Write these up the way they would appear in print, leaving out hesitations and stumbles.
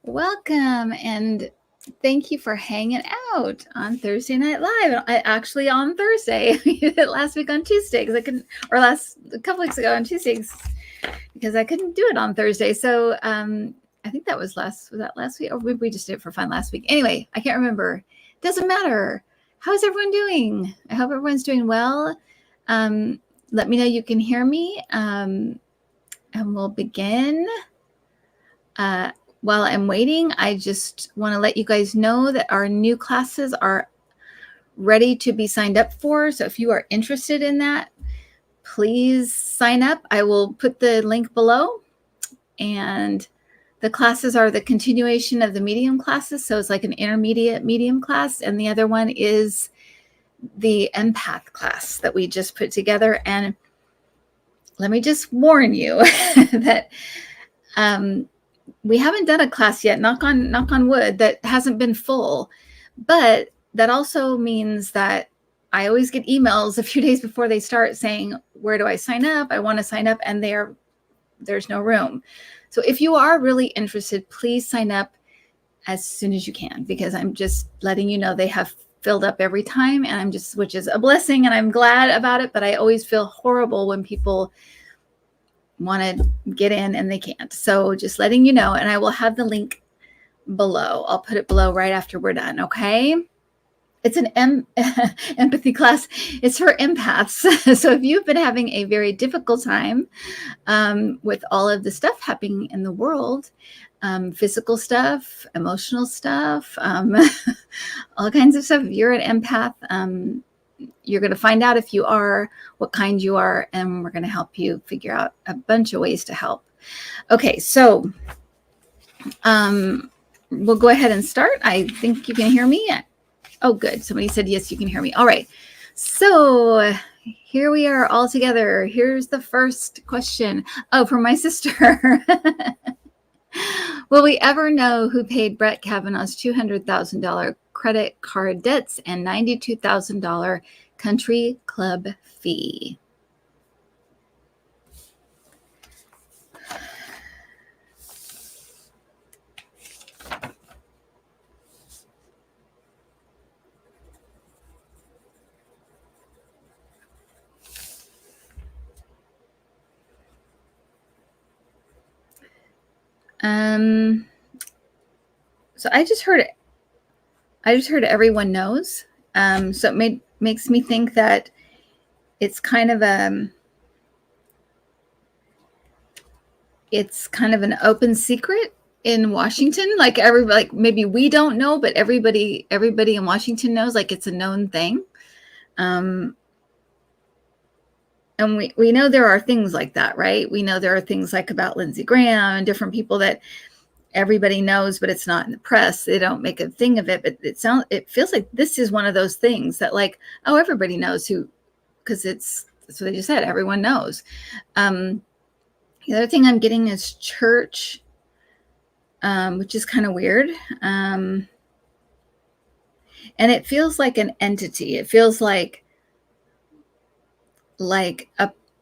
Welcome and thank you for hanging out on Thursday Night Live. Actually on Thursday. We did it last week on Tuesday because I couldn't, or a couple weeks ago on Tuesdays because I couldn't do it on Thursday. So I think that was last week, or we just did it for fun last week. Anyway, I can't remember. Doesn't matter. How's everyone doing? I hope everyone's doing well. Let me know you can hear me, and we'll begin. While I'm waiting, I just want to let you guys know that our new classes are ready to be signed up for. So if you are interested in that, please sign up. I will put the link below. And the classes are the continuation of the medium classes. So it's like an intermediate medium class. And the other one is the empath class that we just put together. And let me just warn you that we haven't done a class yet, knock on wood, that hasn't been full. But that also means that I always get emails a few days before they start saying, where do I sign up? I want to sign up, and there's no room. So if you are really interested, please sign up as soon as you can, because I'm just letting you know they have filled up every time, and which is a blessing, and I'm glad about it. But I always feel horrible when people want to get in and they can't. So just letting you know, and I will have the link below. I'll put it below right after we're done. Okay. It's an empathy class. It's for empaths. So if you've been having a very difficult time with all of the stuff happening in the world, physical stuff, emotional stuff, all kinds of stuff, if you're an empath, you're going to find out if you are, what kind you are, and we're going to help you figure out a bunch of ways to help. Okay, so we'll go ahead and start. I think you can hear me. Oh, good. Somebody said, yes, you can hear me. All right. So here we are all together. Here's the first question. Oh, from my sister. Will we ever know who paid Brett Kavanaugh's $200,000 credit card debts and $92,000 country club fee? So I just heard everyone knows. So it makes me think that it's kind of an open secret in Washington. Like maybe we don't know, but everybody in Washington knows, like it's a known thing. And we know there are things like that, right? We know there are things like about Lindsey Graham and different people that everybody knows, but it's not in the press. They don't make a thing of it, but it feels like this is one of those things that, like, oh, everybody knows who, because that's what they just said. Everyone knows. The other thing I'm getting is church, which is kind of weird. And it feels like an entity. It feels like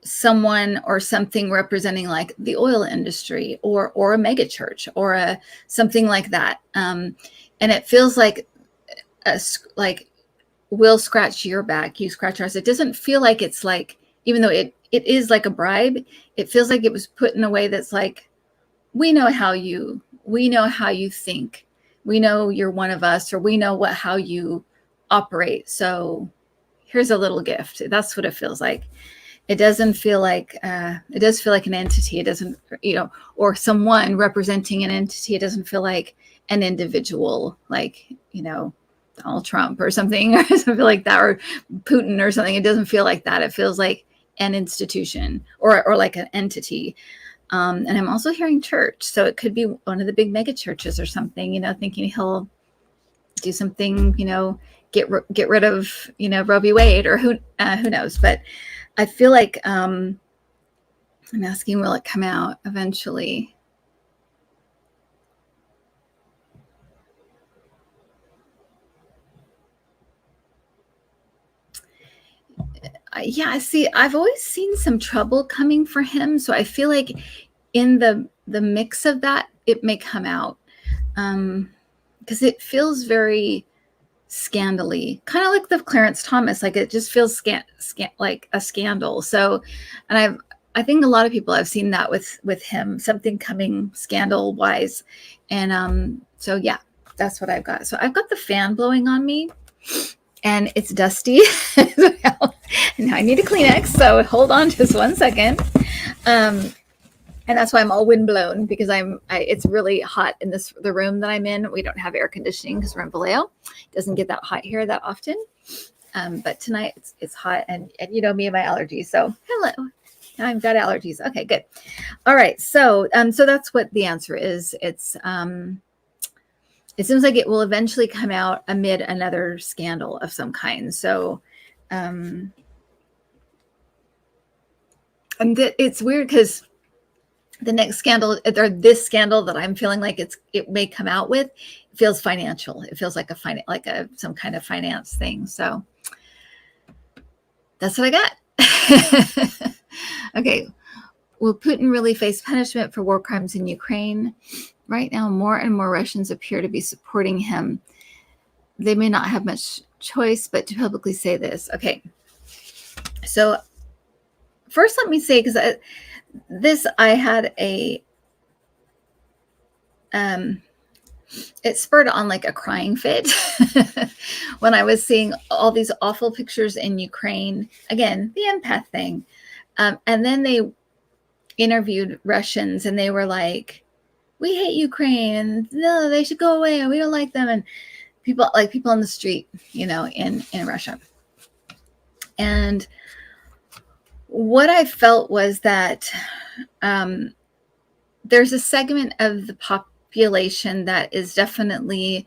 someone or something representing like the oil industry or a mega church or something like that. And it feels like we'll scratch your back, you scratch ours. It doesn't feel like it's like, even though it is like a bribe, it feels like it was put in a way that's like, we know how you think, we know you're one of us, or we know how you operate. So here's a little gift. That's what it feels like. It doesn't feel like, it does feel like an entity. It doesn't, or someone representing an entity. It doesn't feel like an individual, like, Donald Trump or something, or something like that, or Putin or something. It doesn't feel like that. It feels like an institution or like an entity. And I'm also hearing church. So it could be one of the big mega churches or something, thinking he'll do something, get rid of, Roe v. Wade, or who knows. But I feel like I'm asking, will it come out eventually? Yeah, see, I've always seen some trouble coming for him. So I feel like in the mix of that, it may come out. because it feels very scandally, kind of like the Clarence Thomas, like it just feels like a scandal. So, and I think a lot of people have seen that with him, something coming scandal wise. And so yeah, that's what I've got. So I've got the fan blowing on me and it's dusty. Now I need a Kleenex, so hold on just 1 second. And that's why I'm all windblown, because it's really hot in the room that I'm in. We don't have air conditioning because we're in Vallejo. It doesn't get that hot here that often. But tonight it's hot, and you know me and my allergies. So hello, I've got allergies. Okay, good. All right. So that's what the answer is. It seems like it will eventually come out amid another scandal of some kind. So, and it's weird because the next scandal, or this scandal that I'm feeling like it may come out with, feels financial. It feels like some kind of finance thing. So that's what I got. Okay. Will Putin really face punishment for war crimes in Ukraine? Right now, more and more Russians appear to be supporting him. They may not have much choice but to publicly say this. Okay. So first, let me say, because I had it spurred on like a crying fit when I was seeing all these awful pictures in Ukraine. Again, the empath thing. And then they interviewed Russians and they were like, we hate Ukraine and no, they should go away and we don't like them. And people on the street, in Russia. And what I felt was that there's a segment of the population that is definitely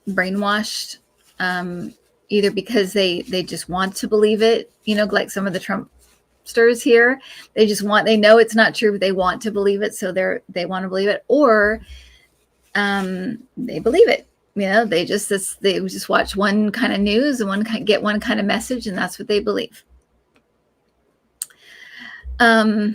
brainwashed, either because they just want to believe it, like some of the Trumpsters here. They know it's not true, but they want to believe it, so they want to believe it, or they believe it. They just watch one kind of news and get one kind of message, and that's what they believe. But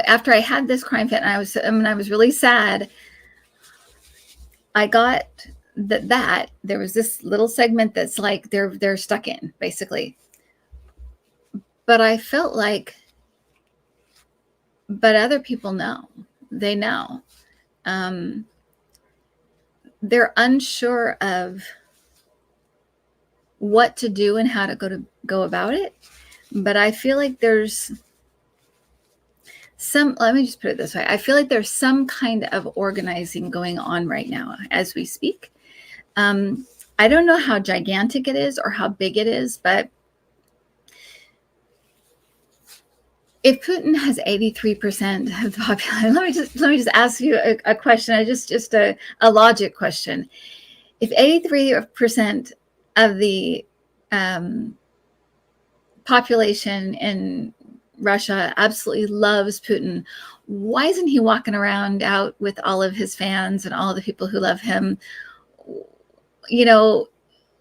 after I had this crime fit, and I was really sad, I got that there was this little segment that's like they're stuck in, basically. But I felt like, but other people know. They know. They're unsure of what to do and how to go about it. But I feel like there's let me just put it this way. I feel like there's some kind of organizing going on right now as we speak. I don't know how gigantic it is or how big it is, but if Putin has 83% of the population, let me just ask you a question, just a logic question. If 83% of the population in Russia absolutely loves Putin, why isn't he walking around out with all of his fans and all the people who love him?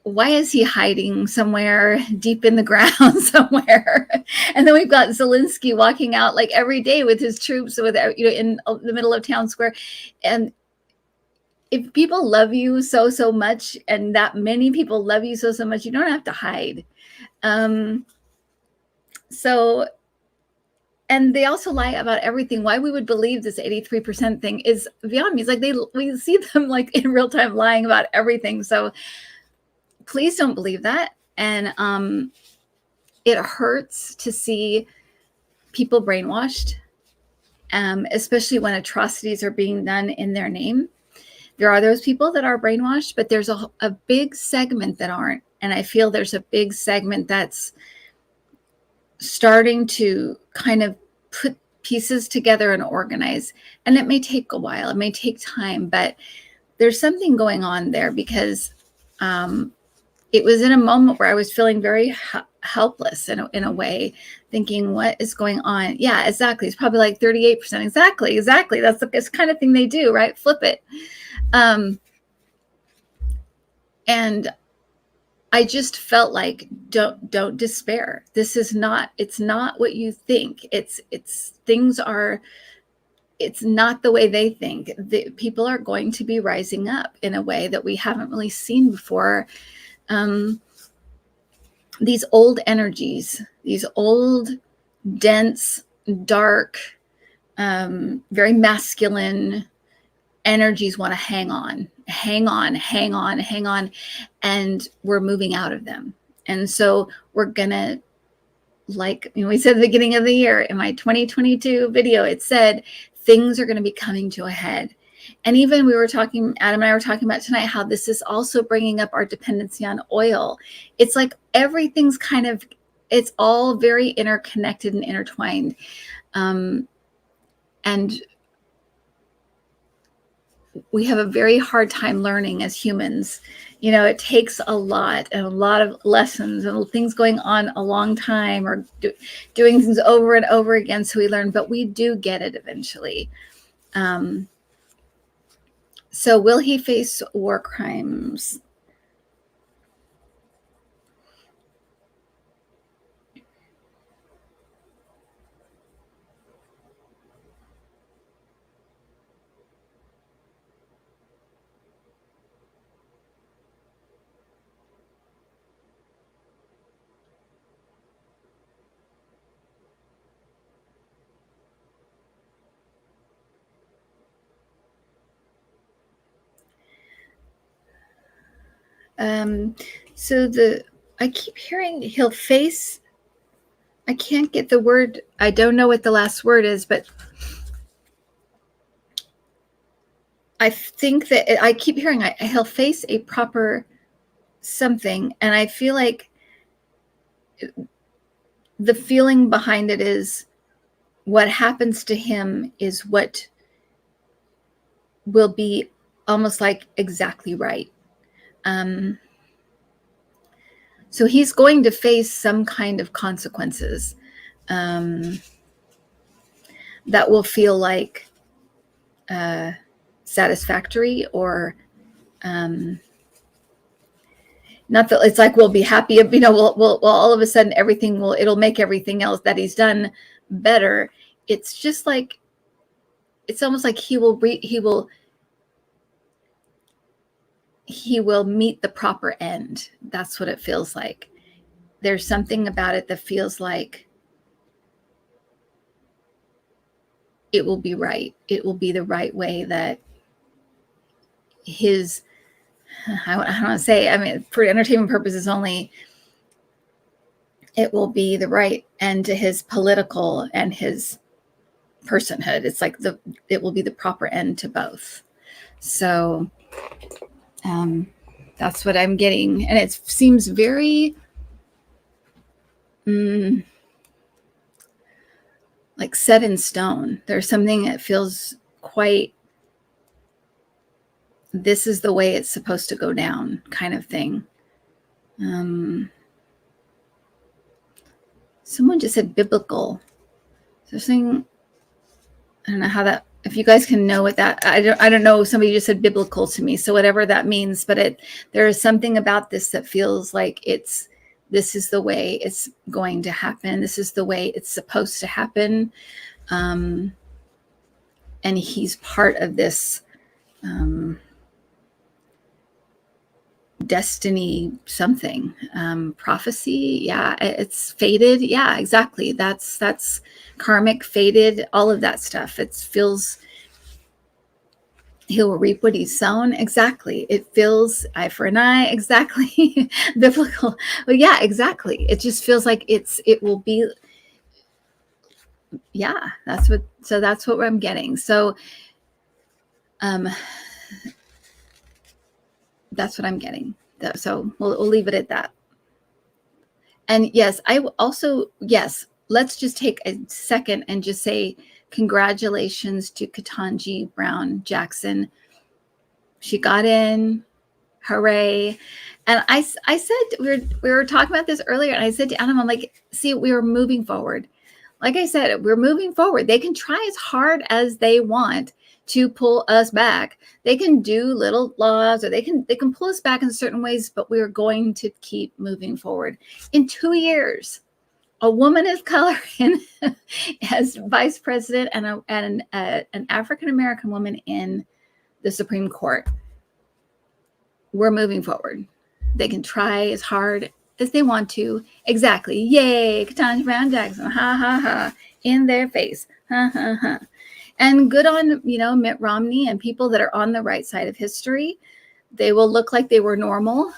Why is he hiding somewhere deep in the ground somewhere? And then we've got Zelensky walking out like every day with his troops, in the middle of town square. And if people love you so much, and that many people love you so much, you don't have to hide. So, and they also lie about everything. Why we would believe this 83% thing is beyond me. It's like we see them like in real time lying about everything. So please don't believe that. And it hurts to see people brainwashed, especially when atrocities are being done in their name. There are those people that are brainwashed, but there's a big segment that aren't. And I feel there's a big segment that's starting to kind of put pieces together and organize. And it may take a while. It may take time, but there's something going on there, because it was in a moment where I was feeling very helpless in a way, thinking, what is going on? Yeah, exactly. It's probably like 38%. Exactly. That's the kind of thing they do, right? Flip it. And I just felt like, don't despair. This is not, it's not what you think. It's not the way they think. People are going to be rising up in a way that we haven't really seen before. These old energies, these old, dense, dark, very masculine energies want to hang on. And we're moving out of them. And so we're going to, like we said at the beginning of the year in my 2022 video, it said things are going to be coming to a head. And even Adam and I were talking about tonight, how this is also bringing up our dependency on oil. It's like everything's it's all very interconnected and intertwined. And we have a very hard time learning as humans. It takes a lot of lessons and things going on a long time, or doing things over and over again. So we learn, but we do get it eventually. So will he face war crimes? I keep hearing he'll face, I can't get the word. I don't know what the last word is, but I think that I keep hearing he'll face a proper something. And I feel like the feeling behind it is what happens to him is what will be almost like exactly right. So he's going to face some kind of consequences that will feel like satisfactory, or not that it's like we'll be happy, we'll all of a sudden it'll make everything else that he's done better. It's just like, it's almost like he will meet the proper end. That's what it feels like. There's something about it that feels like it will be right. It will be the right way that I don't want to say, for entertainment purposes only, it will be the right end to his political and his personhood. It's like it will be the proper end to both. So that's what I'm getting. And it seems very like set in stone. There's something that feels quite, this is the way it's supposed to go down kind of thing. Someone just said biblical. So saying, I don't know how that, if you guys can know what that, I don't know. Somebody just said biblical to me. So whatever that means, but there is something about this that feels like this is the way it's going to happen. This is the way it's supposed to happen. And he's part of this destiny something, prophecy. Yeah, it's fated. Yeah, exactly. That's karmic, fated, all of that stuff. It feels he will reap what he's sown. Exactly. It feels eye for an eye. Exactly. Biblical. Well, yeah, exactly. It just feels like it will be. Yeah, that's what I'm getting. So, that's what I'm getting. So we'll leave it at that. And yes, let's just take a second and just say congratulations to Ketanji Brown Jackson. She got in. Hooray. And I said, we were talking about this earlier, and I said to Adam, I'm like, see, we were moving forward. Like I said, we're moving forward. They can try as hard as they want to pull us back. They can do little laws, or they can pull us back in certain ways, but we're going to keep moving forward. In 2 years, a woman of color as vice president and an African-American woman in the Supreme Court. We're moving forward. They can try as hard as they want to. Exactly. Yay, Ketanji Brown Jackson. Ha, ha, ha. In their face. Ha, ha, ha. And good on, Mitt Romney and people that are on the right side of history. They will look like they were normal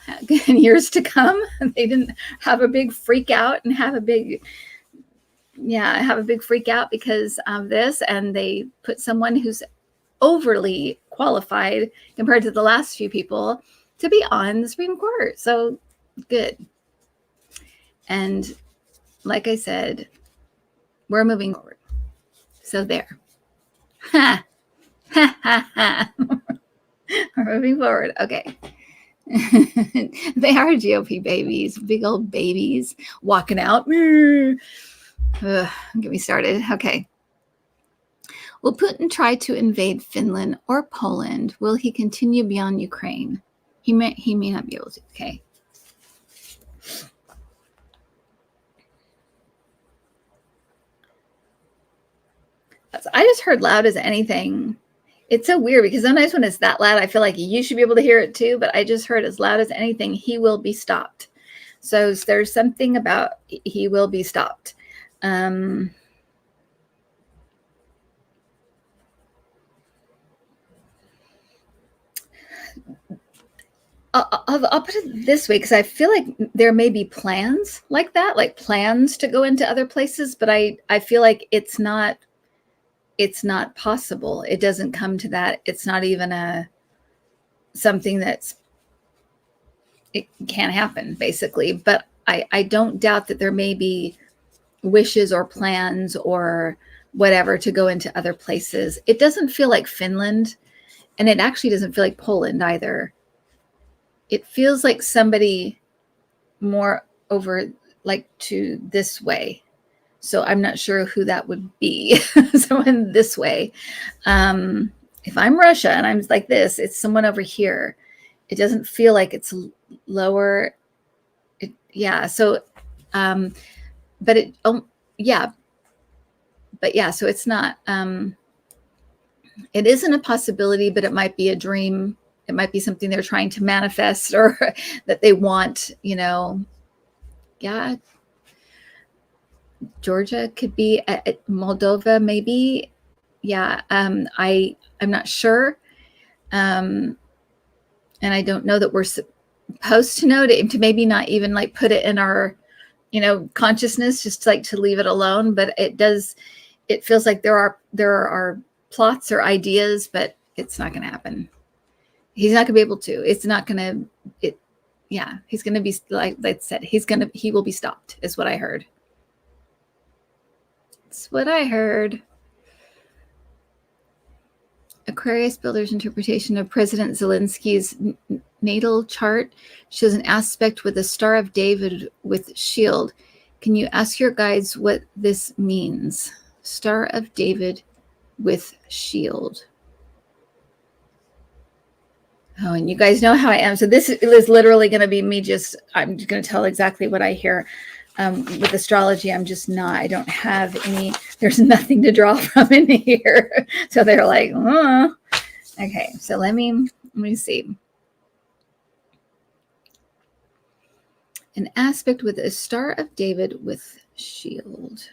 in years to come. They didn't have a big freak out and have a big freak out because of this. And they put someone who's overly qualified compared to the last few people to be on the Supreme Court. So good. And like I said, we're moving forward. So there. Ha. Ha, ha, ha. We're moving forward. Okay. They are GOP babies, big old babies walking out. Ugh, get me started. Okay. Will Putin try to invade Finland or Poland? Will he continue beyond Ukraine? He may not be able to. Okay. I just heard loud as anything. It's so weird because sometimes when it's that loud, I feel like you should be able to hear it too, but I just heard as loud as anything, he will be stopped. So there's something about he will be stopped. I'll put it this way, because I feel like there may be plans like that, like plans to go into other places, but I feel like it's not possible. It doesn't come to that. It's not even something it can't happen, basically. But I don't doubt that there may be wishes or plans or whatever to go into other places. It doesn't feel like Finland, and it actually doesn't feel like Poland either. It feels like somebody more over like to this way. So I'm not sure who that would be. Someone this way. If I'm Russia and I'm like this, it's someone over here. It doesn't feel like it's lower. So, but it, so it's not, it isn't a possibility, but it might be a dream. It might be something they're trying to manifest or that they want, Georgia could be Moldova, maybe. I'm not sure. And I don't know that we're supposed to know to maybe not even like put it in our, consciousness, just like to leave it alone. But it feels like there are plots or ideas, but it's not going to happen. He's not going to be able to. It's not going to, he's going to be, like I said, he will be stopped, is what I heard. That's what I heard. Aquarius Builder's interpretation of President Zelensky's natal chart shows an aspect with a Star of David with shield. Can you ask your guides what this means? Star of David with shield. Oh, and you guys know how I am. So this is literally going to be me I'm just going to tell exactly what I hear. With astrology, I don't have there's nothing to draw from in here. So they're like, okay, so let me see. An aspect with a Star of David with shield.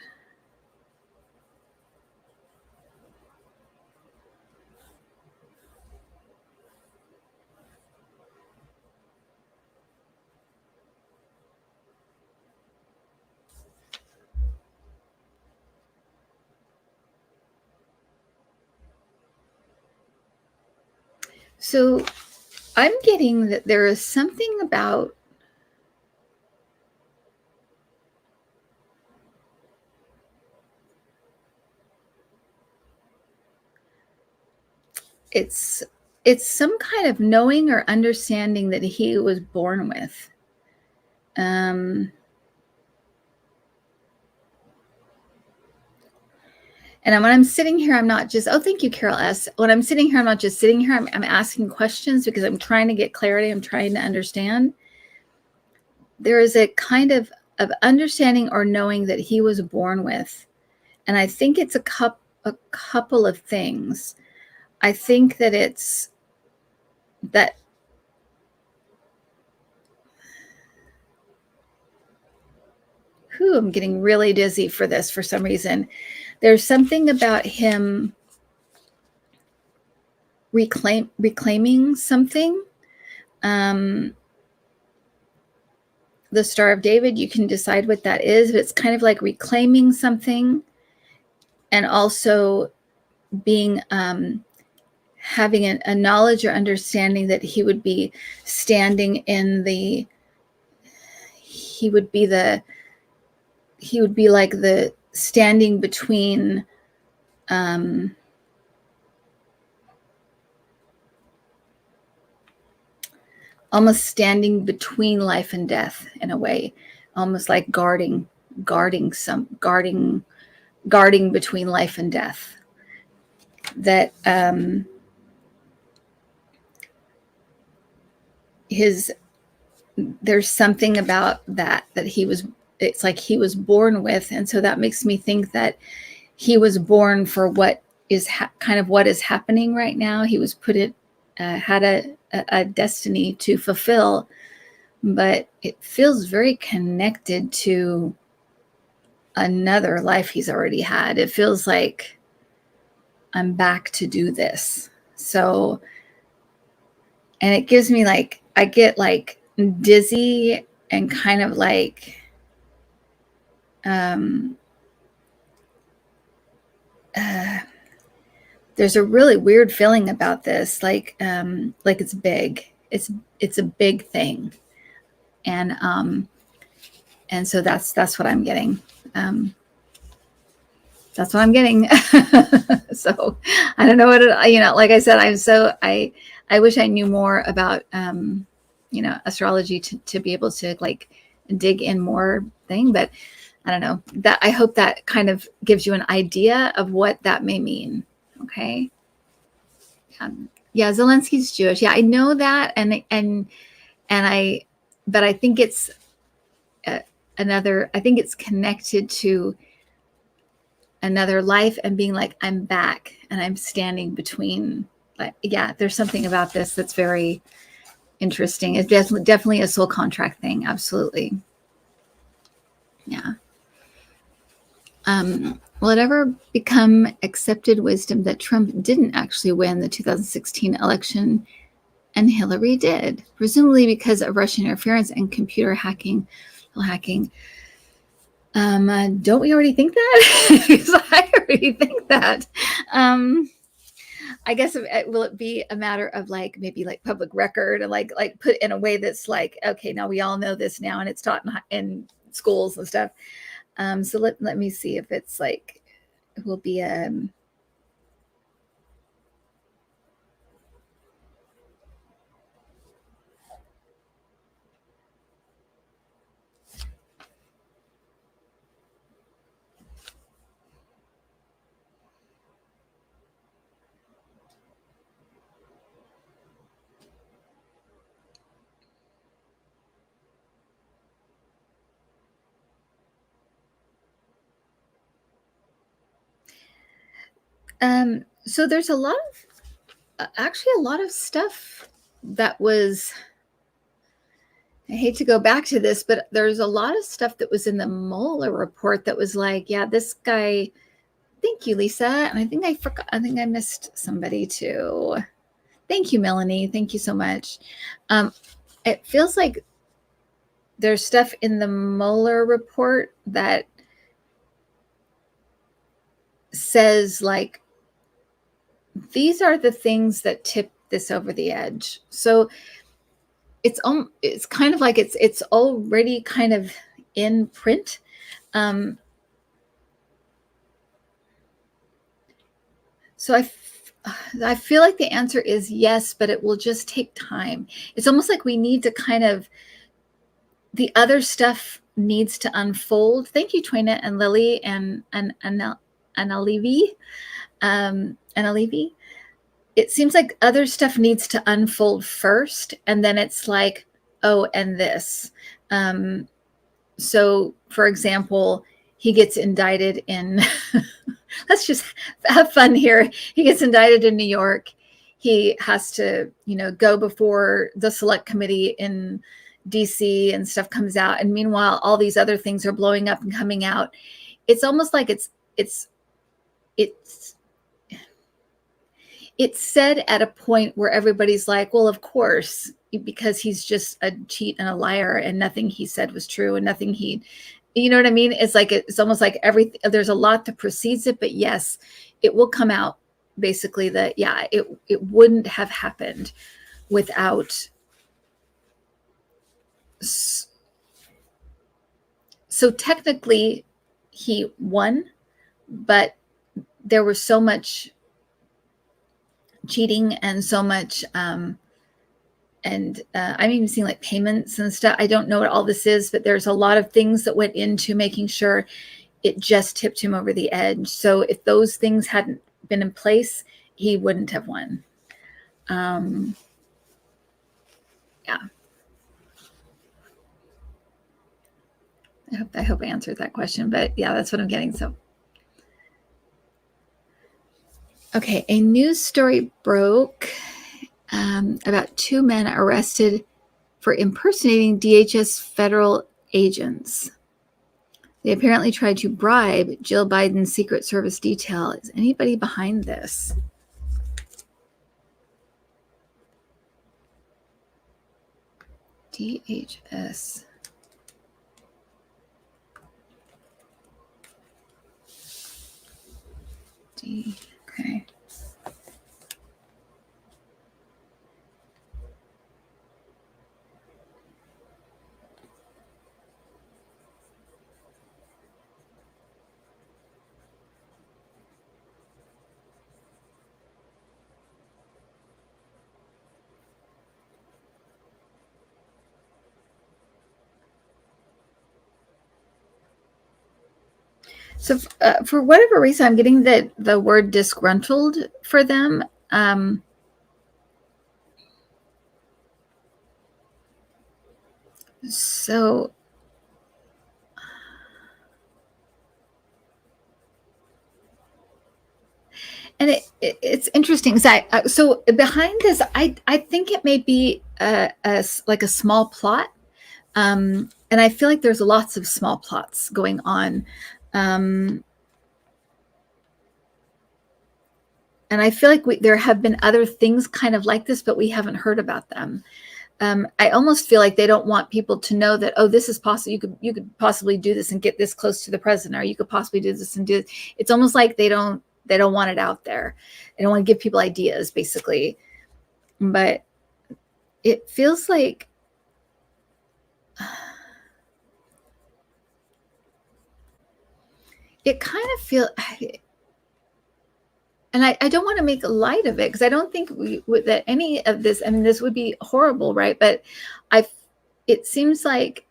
So I'm getting that there is something about it's some kind of knowing or understanding that he was born with. And when I'm sitting here, I'm not just, oh, thank you, Carol S. When I'm sitting here, I'm not just sitting here. I'm asking questions because I'm trying to get clarity. I'm trying to understand. There is a kind of understanding or knowing that he was born with. And I think it's a couple of things. I think that it's that I'm getting really dizzy for this for some reason. There's something about him reclaiming something. The Star of David, you can decide what that is, but it's kind of like reclaiming something, and also being having a knowledge or understanding that he would be standing in the, he would be like the standing between almost standing between life and death in a way, almost like guarding between life and death. That there's something about that it's like he was born with. And so that makes me think that he was born for what is kind of what is happening right now. He was had a destiny to fulfill, but it feels very connected to another life he's already had. It feels like I'm back to do this. So, and it gives me like, I get like dizzy and kind of like, there's a really weird feeling about this, like it's big. It's a big thing, and so that's what I'm getting. That's what I'm getting. So I don't know what like I said, I wish I knew more about astrology to be able to like dig in more thing, but I don't know. That I hope that kind of gives you an idea of what that may mean. Okay. Yeah, Zelensky's Jewish. Yeah, I know that, but I think it's I think it's connected to another life and being like, I'm back and I'm standing between. Yeah, there's something about this that's very interesting. It's definitely a soul contract thing. Absolutely. Yeah. Will it ever become accepted wisdom that Trump didn't actually win the 2016 election and Hillary did, presumably because of Russian interference and computer hacking? Don't we already think that? Because I already think that. I guess will it be a matter of like maybe like public record and like put in a way that's like, okay, now we all know this now and it's taught in schools and stuff. So let me see if it's like, it will be so there's a lot of stuff that was, I hate to go back to this, but there's a lot of stuff that was in the Mueller report that was like, yeah, this guy, thank you, Lisa. And I think I forgot, I think I missed somebody too. Thank you, Melanie. Thank you so much. It feels like there's stuff in the Mueller report that says like, these are the things that tip this over the edge. So it's kind of like it's already kind of in print. So I feel like the answer is yes, but it will just take time. It's almost like we need to kind of, the other stuff needs to unfold. Thank you, Twina and Lily and Analivi. It seems like other stuff needs to unfold first, and then it's like, oh, and this. So, for example, he gets indicted in, let's just have fun here. He gets indicted in New York. He has to, go before the select committee in DC, and stuff comes out. And meanwhile, all these other things are blowing up and coming out. It's almost like it's said at a point where everybody's like, well, of course, because he's just a cheat and a liar, and nothing he said was true, and nothing you know what I mean? It's like, it's almost like there's a lot that precedes it, but yes, it will come out basically that, yeah, it wouldn't have happened without. So technically he won, but there was so much cheating and so much, I'm even seeing like payments and stuff. I don't know what all this is, but there's a lot of things that went into making sure it just tipped him over the edge. So if those things hadn't been in place, he wouldn't have won. Yeah. I hope I answered that question, but yeah, that's what I'm getting. So, okay, a news story broke about 2 men arrested for impersonating DHS federal agents. They apparently tried to bribe Jill Biden's Secret Service detail. Is anybody behind this? DHS. Okay. So for whatever reason, I'm getting the word disgruntled for them. So and it's interesting. So behind this, I think it may be like a small plot, and I feel like there's lots of small plots going on. And I feel like there have been other things kind of like this, but we haven't heard about them. I almost feel like they don't want people to know that, oh, this is possible. You could possibly do this and get this close to the president, or you could possibly do this and do it. It's almost like they don't want it out there. They don't want to give people ideas, basically. But it feels like it kind of feels. And I don't want to make light of it, because I don't think that any of this, I mean, this would be horrible, right? But it seems like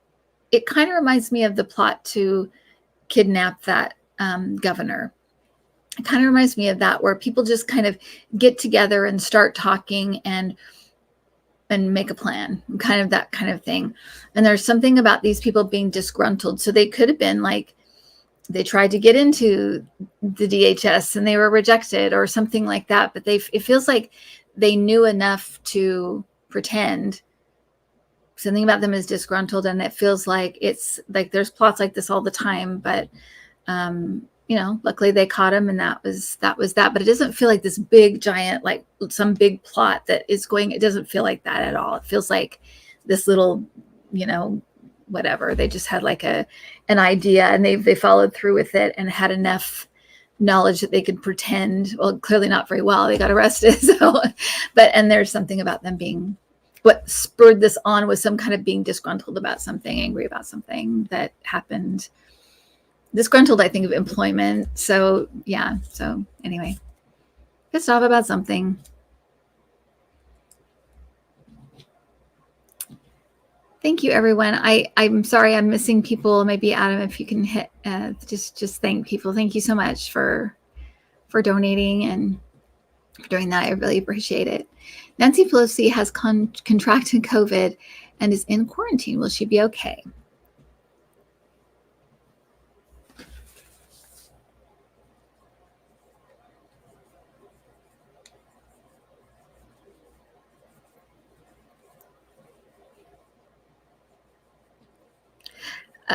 it kind of reminds me of the plot to kidnap that governor. It kind of reminds me of that, where people just kind of get together and start talking and make a plan, kind of that kind of thing. And there's something about these people being disgruntled. So they could have been like, they tried to get into the DHS and they were rejected or something like that. But it feels like they knew enough to pretend. Something about them is disgruntled, and it feels like it's like there's plots like this all the time. But luckily they caught him, and that was that. But it doesn't feel like this big giant, like some big plot that is going. It doesn't feel like that at all. It feels like this little, whatever. They just had like an idea, and they followed through with it and had enough knowledge that they could pretend. Well, clearly not very well. They got arrested. And there's something about them being, what spurred this on was some kind of being disgruntled about something, angry about something that happened. Disgruntled, I think, of employment. So yeah. So anyway, pissed off about something. Thank you, everyone. I'm sorry I'm missing people. Maybe Adam, if you can hit just thank people. Thank you so much for donating and for doing that. I really appreciate it. Nancy Pelosi has contracted COVID and is in quarantine. Will she be okay?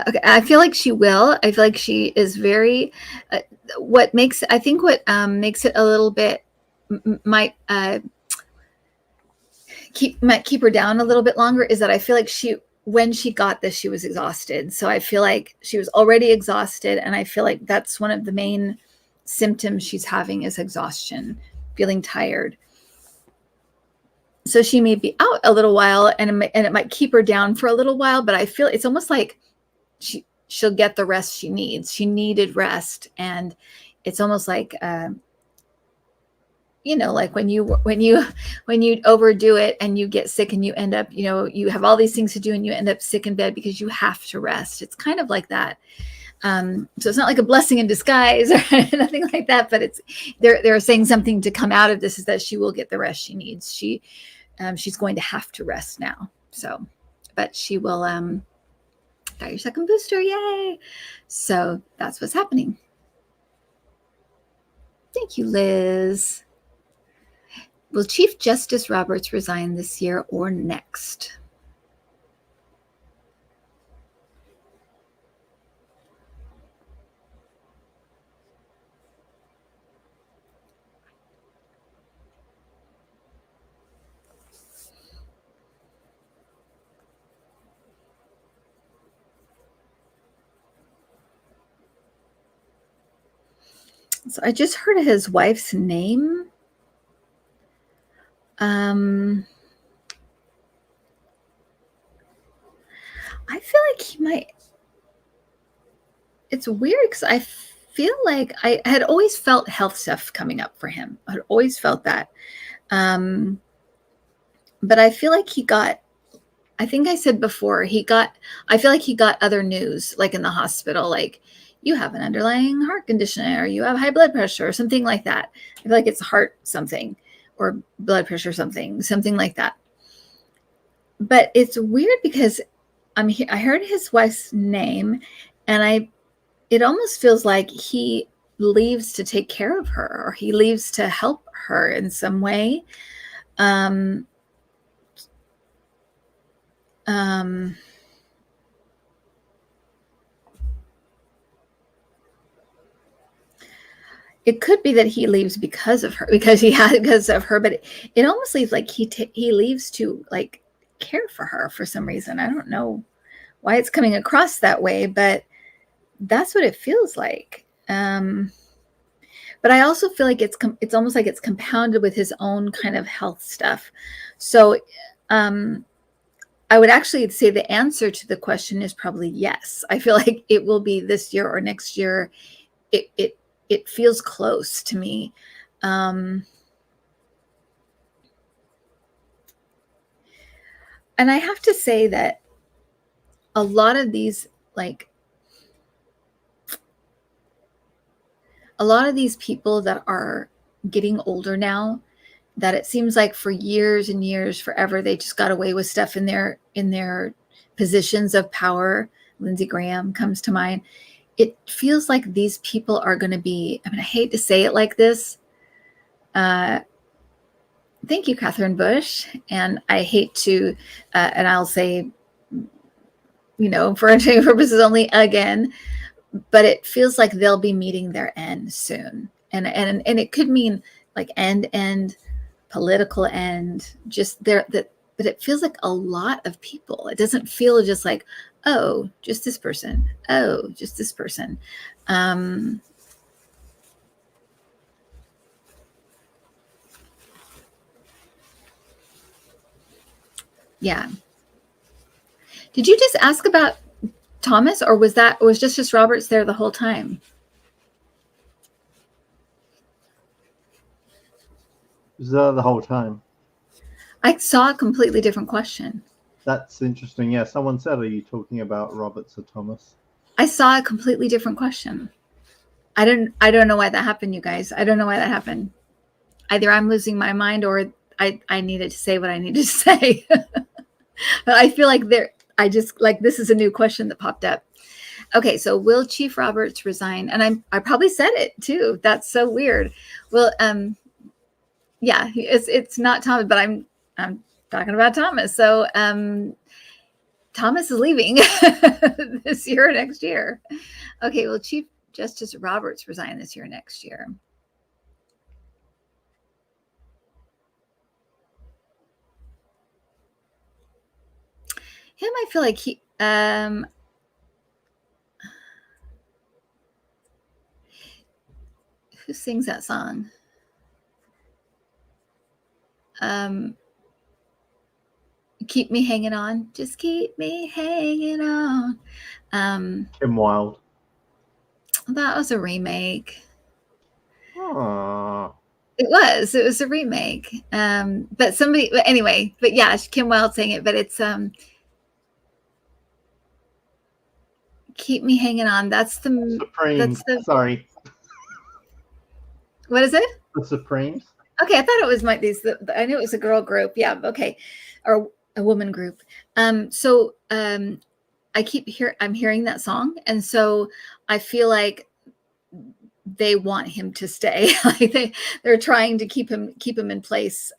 Okay, I feel like she will. I feel like she is very. What makes it a little bit might keep her down a little bit longer is that I feel like when she got this, she was exhausted. So I feel like she was already exhausted, and I feel like that's one of the main symptoms she's having is exhaustion, feeling tired. So she may be out a little while, and it might keep her down for a little while. But I feel it's almost like she'll get the rest she needs. She needed rest, and it's almost like like when you overdo it and you get sick and you end up, you have all these things to do and you end up sick in bed because you have to rest. It's kind of like that. So it's not like a blessing in disguise or nothing like that, but they're saying something to come out of this is that she will get the rest she needs. She's going to have to rest now. So, but she will, got your second booster. Yay. So that's what's happening. Thank you, Liz. Will Chief Justice Roberts resign this year or next? So I just heard his wife's name. I feel like he might. It's weird because I feel like I had always felt health stuff coming up for him. I had always felt that. But I feel like I think I said before, I feel like he got other news, like in the hospital, like you have an underlying heart condition or you have high blood pressure or something like that. I feel like it's heart something or blood pressure something like that. But it's weird because I heard his wife's name and it almost feels like he leaves to take care of her or he leaves to help her in some way. It could be that he leaves because of her, because of her, but it almost leaves like he leaves to like care for her for some reason. I don't know why it's coming across that way, but that's what it feels like. But I also feel like it's almost like it's compounded with his own kind of health stuff. So I would actually say the answer to the question is probably yes. I feel like it will be this year or next year. It feels close to me. And I have to say that a lot of these people that are getting older now, that it seems like for years and years, forever, they just got away with stuff in their positions of power. Lindsey Graham comes to mind. It feels like these people are going to be, I hate to say it like this. Thank you, Catherine Bush. And I hate to, and I'll say, for entertainment purposes only again, but it feels like they'll be meeting their end soon. And it could mean like end, political end, just but it feels like a lot of people. It doesn't feel just like, oh, just this person. Oh, just this person. Yeah. Did you just ask about Thomas, or was just Roberts there the whole time? It was the whole time. I saw a completely different question. That's interesting. Yeah, someone said, are you talking about Roberts or Thomas? I saw a completely different question. I don't know why that happened, you guys. I don't know why that happened. Either I'm losing my mind or I needed to say what I needed to say. But I feel like this is a new question that popped up. Okay, so will Chief Roberts resign? And I probably said it too. That's so weird. Well, yeah, it's not Thomas, but I'm talking about Thomas. So Thomas is leaving this year or next year. Okay, will Chief Justice Roberts resign this year or next year? Him, I feel like he who sings that song? Keep me hanging on. Just keep me hanging on. Kim Wilde. That was a remake. Aww. It was a remake. But yeah, Kim Wilde sang it, but it's Keep Me Hanging On. That's the Supremes. Sorry. What is it? The Supremes. Okay, I thought it was I knew it was a girl group. Yeah, okay. Or a woman group. I'm hearing that song, and so I feel like they want him to stay. Like they're trying to keep him in place,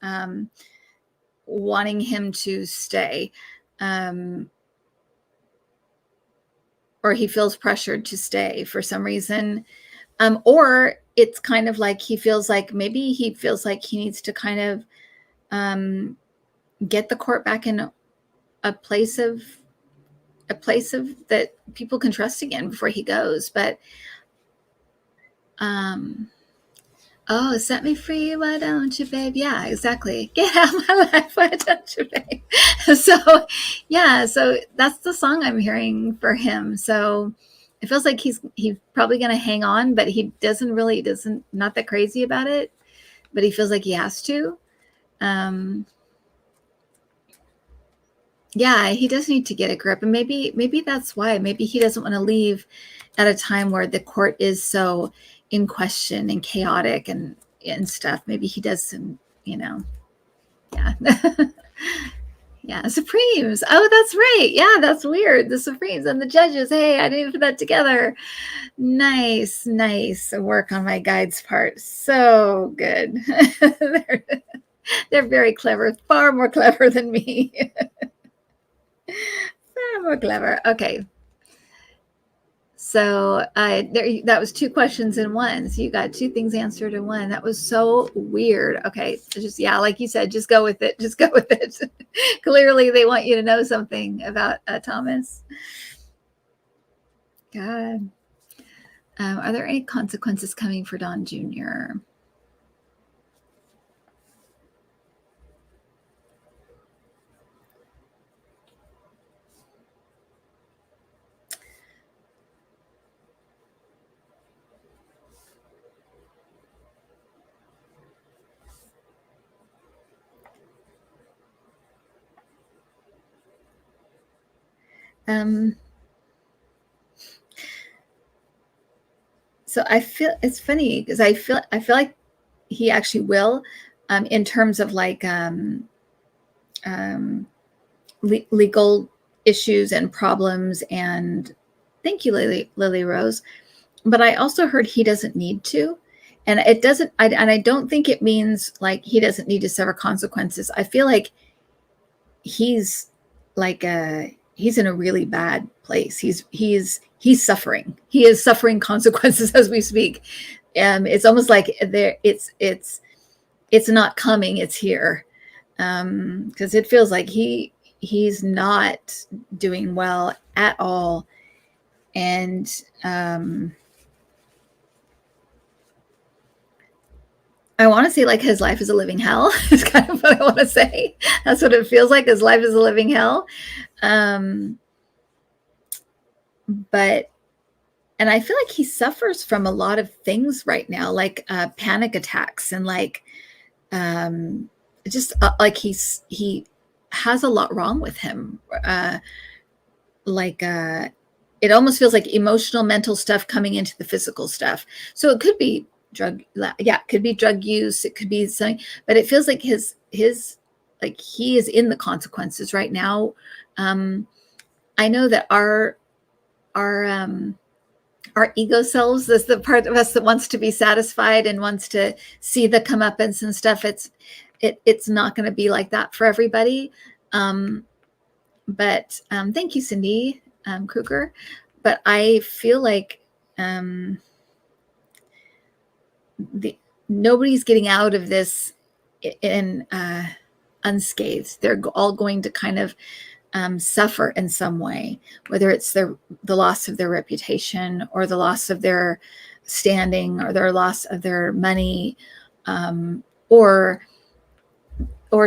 wanting him to stay, or he feels pressured to stay for some reason, or it's kind of like he feels like he needs to kind of get the court back in a place of that people can trust again before he goes. But set me free, why don't you, babe? Yeah, exactly. Get out of my life, why don't you, babe? So that's the song I'm hearing for him. So it feels like he's probably going to hang on, but he doesn't not that crazy about it, but he feels like he has to. Yeah, he does need to get a grip, and maybe that's why. Maybe he doesn't want to leave at a time where the court is so in question and chaotic and stuff. Maybe he does some, yeah. Yeah, Supremes. Oh, that's right. Yeah, that's weird. The Supremes and the judges. Hey, I didn't put that together. Nice work on my guide's part. So good. They're very clever, far more clever than me. Far more clever. Okay. So that was 2 questions in one. So you got 2 things answered in one. That was so weird. Okay. Just, like you said, just go with it. Just go with it. Clearly they want you to know something about Thomas. God. Are there any consequences coming for Don Jr.? So I feel it's funny because I feel like he actually will, in terms of like legal issues and problems. And thank you, Lily Rose. But I also heard he doesn't need to, and it doesn't. I don't think it means like he doesn't need to suffer consequences. I feel like he's like he's in a really bad place. He's suffering. He is suffering consequences as we speak. It's almost like it's not coming, it's here. Because it feels like he's not doing well at all. And I want to say like his life is a living hell. Is kind of what I want to say. That's what it feels like. His life is a living hell. But I feel like he suffers from a lot of things right now, like panic attacks and like just like he has a lot wrong with him. It almost feels like emotional, mental stuff coming into the physical stuff. So it could be it could be drug use. It could be something, but it feels like his like he is in the consequences right now. I know that our ego selves, is the part of us that wants to be satisfied and wants to see the comeuppance and stuff. It's not going to be like that for everybody. But thank you, Cindy Kruger. But I feel like nobody's getting out of this in unscathed. They're all going to kind of suffer in some way, whether it's the loss of their reputation or the loss of their standing or their loss of their money, or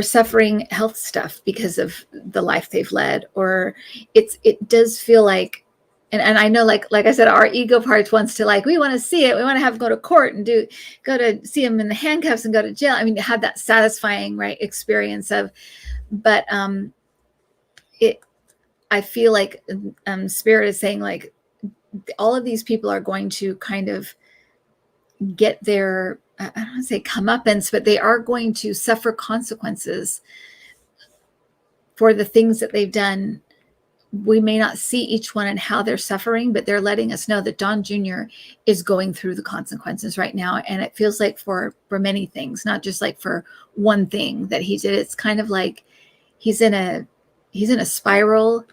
suffering health stuff because of the life they've led. Or it does feel like, and I know, like I said, our ego parts wants to, like, we want to see it. We want to go to court and go to see him in the handcuffs and go to jail. I mean, have that satisfying, right, experience of, but I feel like Spirit is saying, like, all of these people are going to kind of get their, I don't want to say comeuppance, but they are going to suffer consequences for the things that they've done. We may not see each one and how they're suffering, but they're letting us know that Don Jr. is going through the consequences right now. And it feels like for many things, not just like for one thing that he did. It's kind of like he's in a spiral,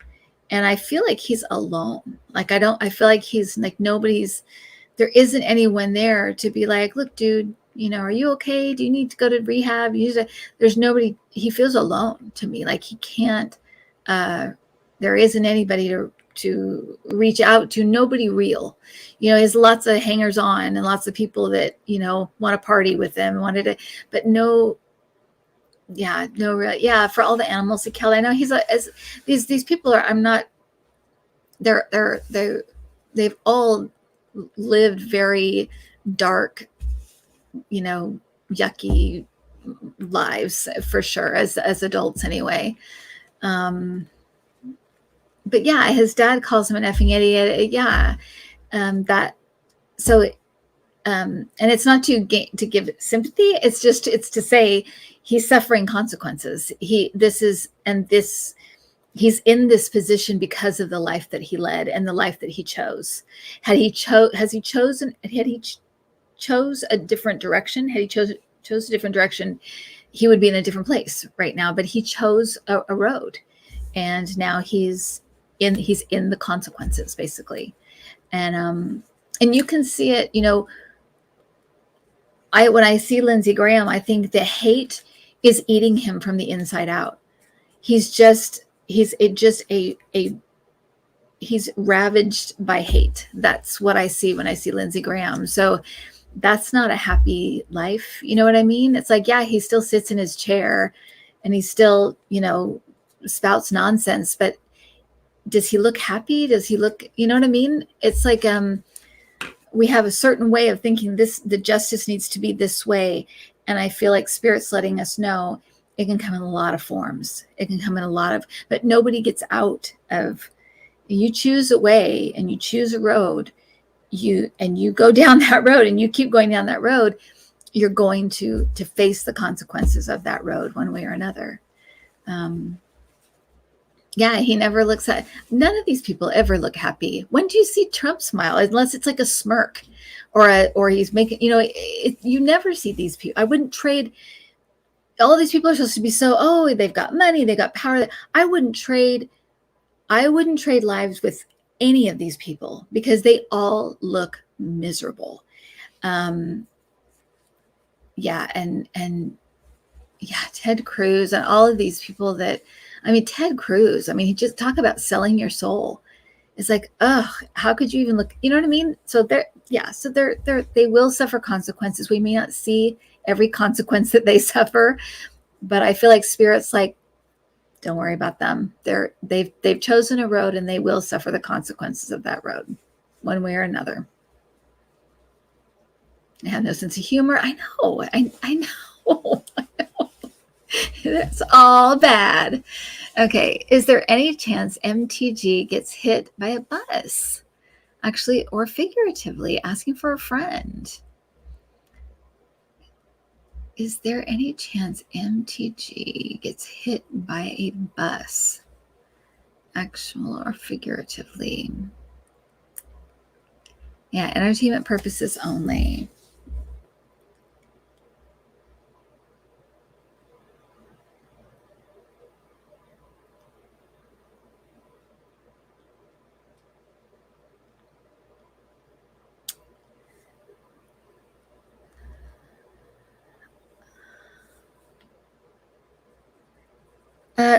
and I feel like he's alone. Like, I feel like he's like, there isn't anyone there to be like, look, dude, are you okay? Do you need to go to rehab? There's nobody. He feels alone to me. Like he can't, there isn't anybody to reach out to, nobody real. He has lots of hangers on and lots of people that, want to party with them, but no, for all the animals that killed. I know these people are, they've all lived very dark, yucky lives for sure, as adults anyway. But yeah, his dad calls him an effing idiot. Yeah. And it's not to give sympathy. It's to say he's suffering consequences. He's in this position because of the life that he led and the life that he chose. Had he chose a different direction, he would be in a different place right now. But he chose a road, and now he's in the consequences, basically. And you can see it, when I see Lindsey Graham, I think the hate is eating him from the inside out. He's ravaged by hate. That's what I see when I see Lindsey Graham. So that's not a happy life. You know what I mean? It's like, yeah, he still sits in his chair and he still, spouts nonsense, but does he look happy? Does he look, you know what I mean? It's like, we have a certain way of thinking the justice needs to be this way. And I feel like Spirit's letting us know it can come in a lot of forms. It can come in but nobody gets out of, you choose a way and you choose a road, you go down that road and you keep going down that road, you're going to face the consequences of that road one way or another. He never looks at, none of these people ever look happy. When do you see Trump smile? Unless it's like a smirk or he's making, you never see these people. I wouldn't trade. All these people are supposed to be they've got money, they got power. I wouldn't trade lives with any of these people because they all look miserable. Ted Cruz and all of these people Ted Cruz, he just talk about selling your soul. It's like, how could you even look, you know what I mean? So they will suffer consequences. We may not see every consequence that they suffer, but I feel like Spirit's like, don't worry about them. They've chosen a road and they will suffer the consequences of that road one way or another. They have no sense of humor. I know. I know. That's all bad. Okay. Is there any chance MTG gets hit by a bus? Actually, or figuratively, asking for a friend. Is there any chance MTG gets hit by a bus? Actual or figuratively? Yeah, entertainment purposes only.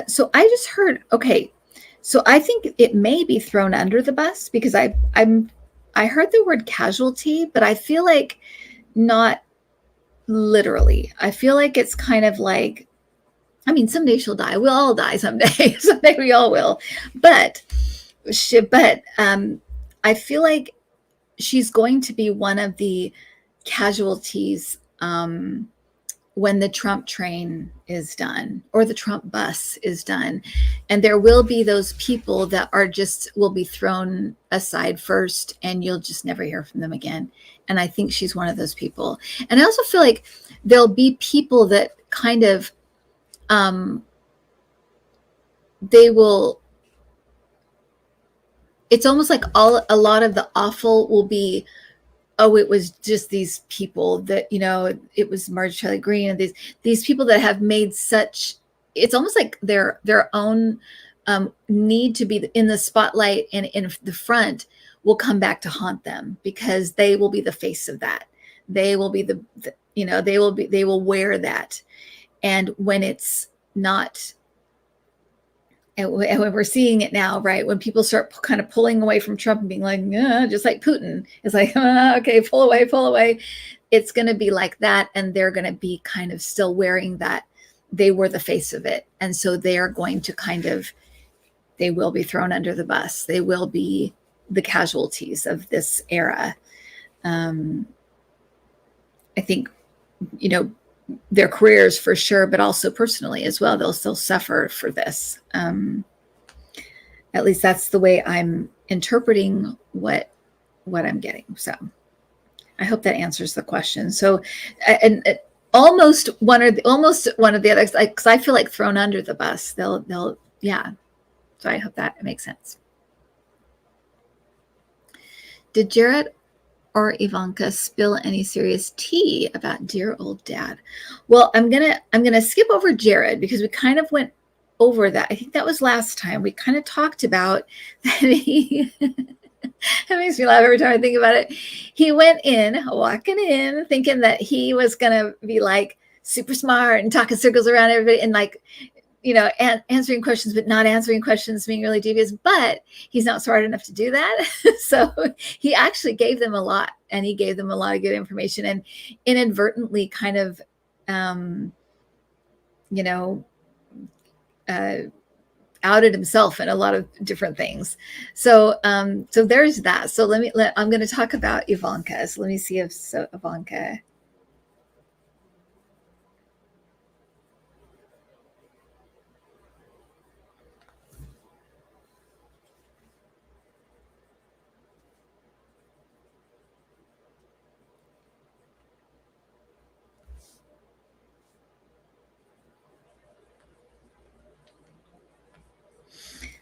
So I just heard, okay, so I think it may be thrown under the bus because I heard the word casualty, but I feel like not literally. I feel like it's kind of like, I mean, someday she'll die. We'll all die someday. Someday we all will. But I feel like she's going to be one of the casualties when the Trump train is done or the Trump bus is done. And there will be those people that will be thrown aside first, and you'll just never hear from them again. And I think she's one of those people. And I also feel like there'll be people that kind of, it's almost like a lot of the awful will be, oh, it was just these people that, it was Marjorie Taylor Greene and these people that have made such, it's almost like their own need to be in the spotlight and in the front will come back to haunt them because they will be the face of that. They will be they will wear that. And when it's not, and when we're seeing it now, right, when people start kind of pulling away from Trump and being like, just like Putin, it's like, okay, pull away. It's going to be like that. And they're going to be kind of still wearing that. They were the face of it. And so they are going to they will be thrown under the bus. They will be the casualties of this era. I think, their careers for sure, but also personally as well. They'll still suffer for this. At least that's the way I'm interpreting what I'm getting. So I hope that answers the question. So, and almost one of the others, because I feel like thrown under the bus. They'll, yeah. So I hope that makes sense. Did Jared or Ivanka spill any serious tea about dear old dad? Well, I'm gonna skip over Jared because we kind of went over that. I think that was last time. We kind of talked about that he that makes me laugh every time I think about it. He went in, walking in, thinking that he was gonna be like super smart and talking circles around everybody and like, answering questions, but not answering questions, being really devious, but he's not smart enough to do that. So he actually gave them a lot, and he gave them a lot of good information and inadvertently kind of, outed himself in a lot of different things. So, so there's that. So I'm going to talk about Ivanka. So let me see Ivanka.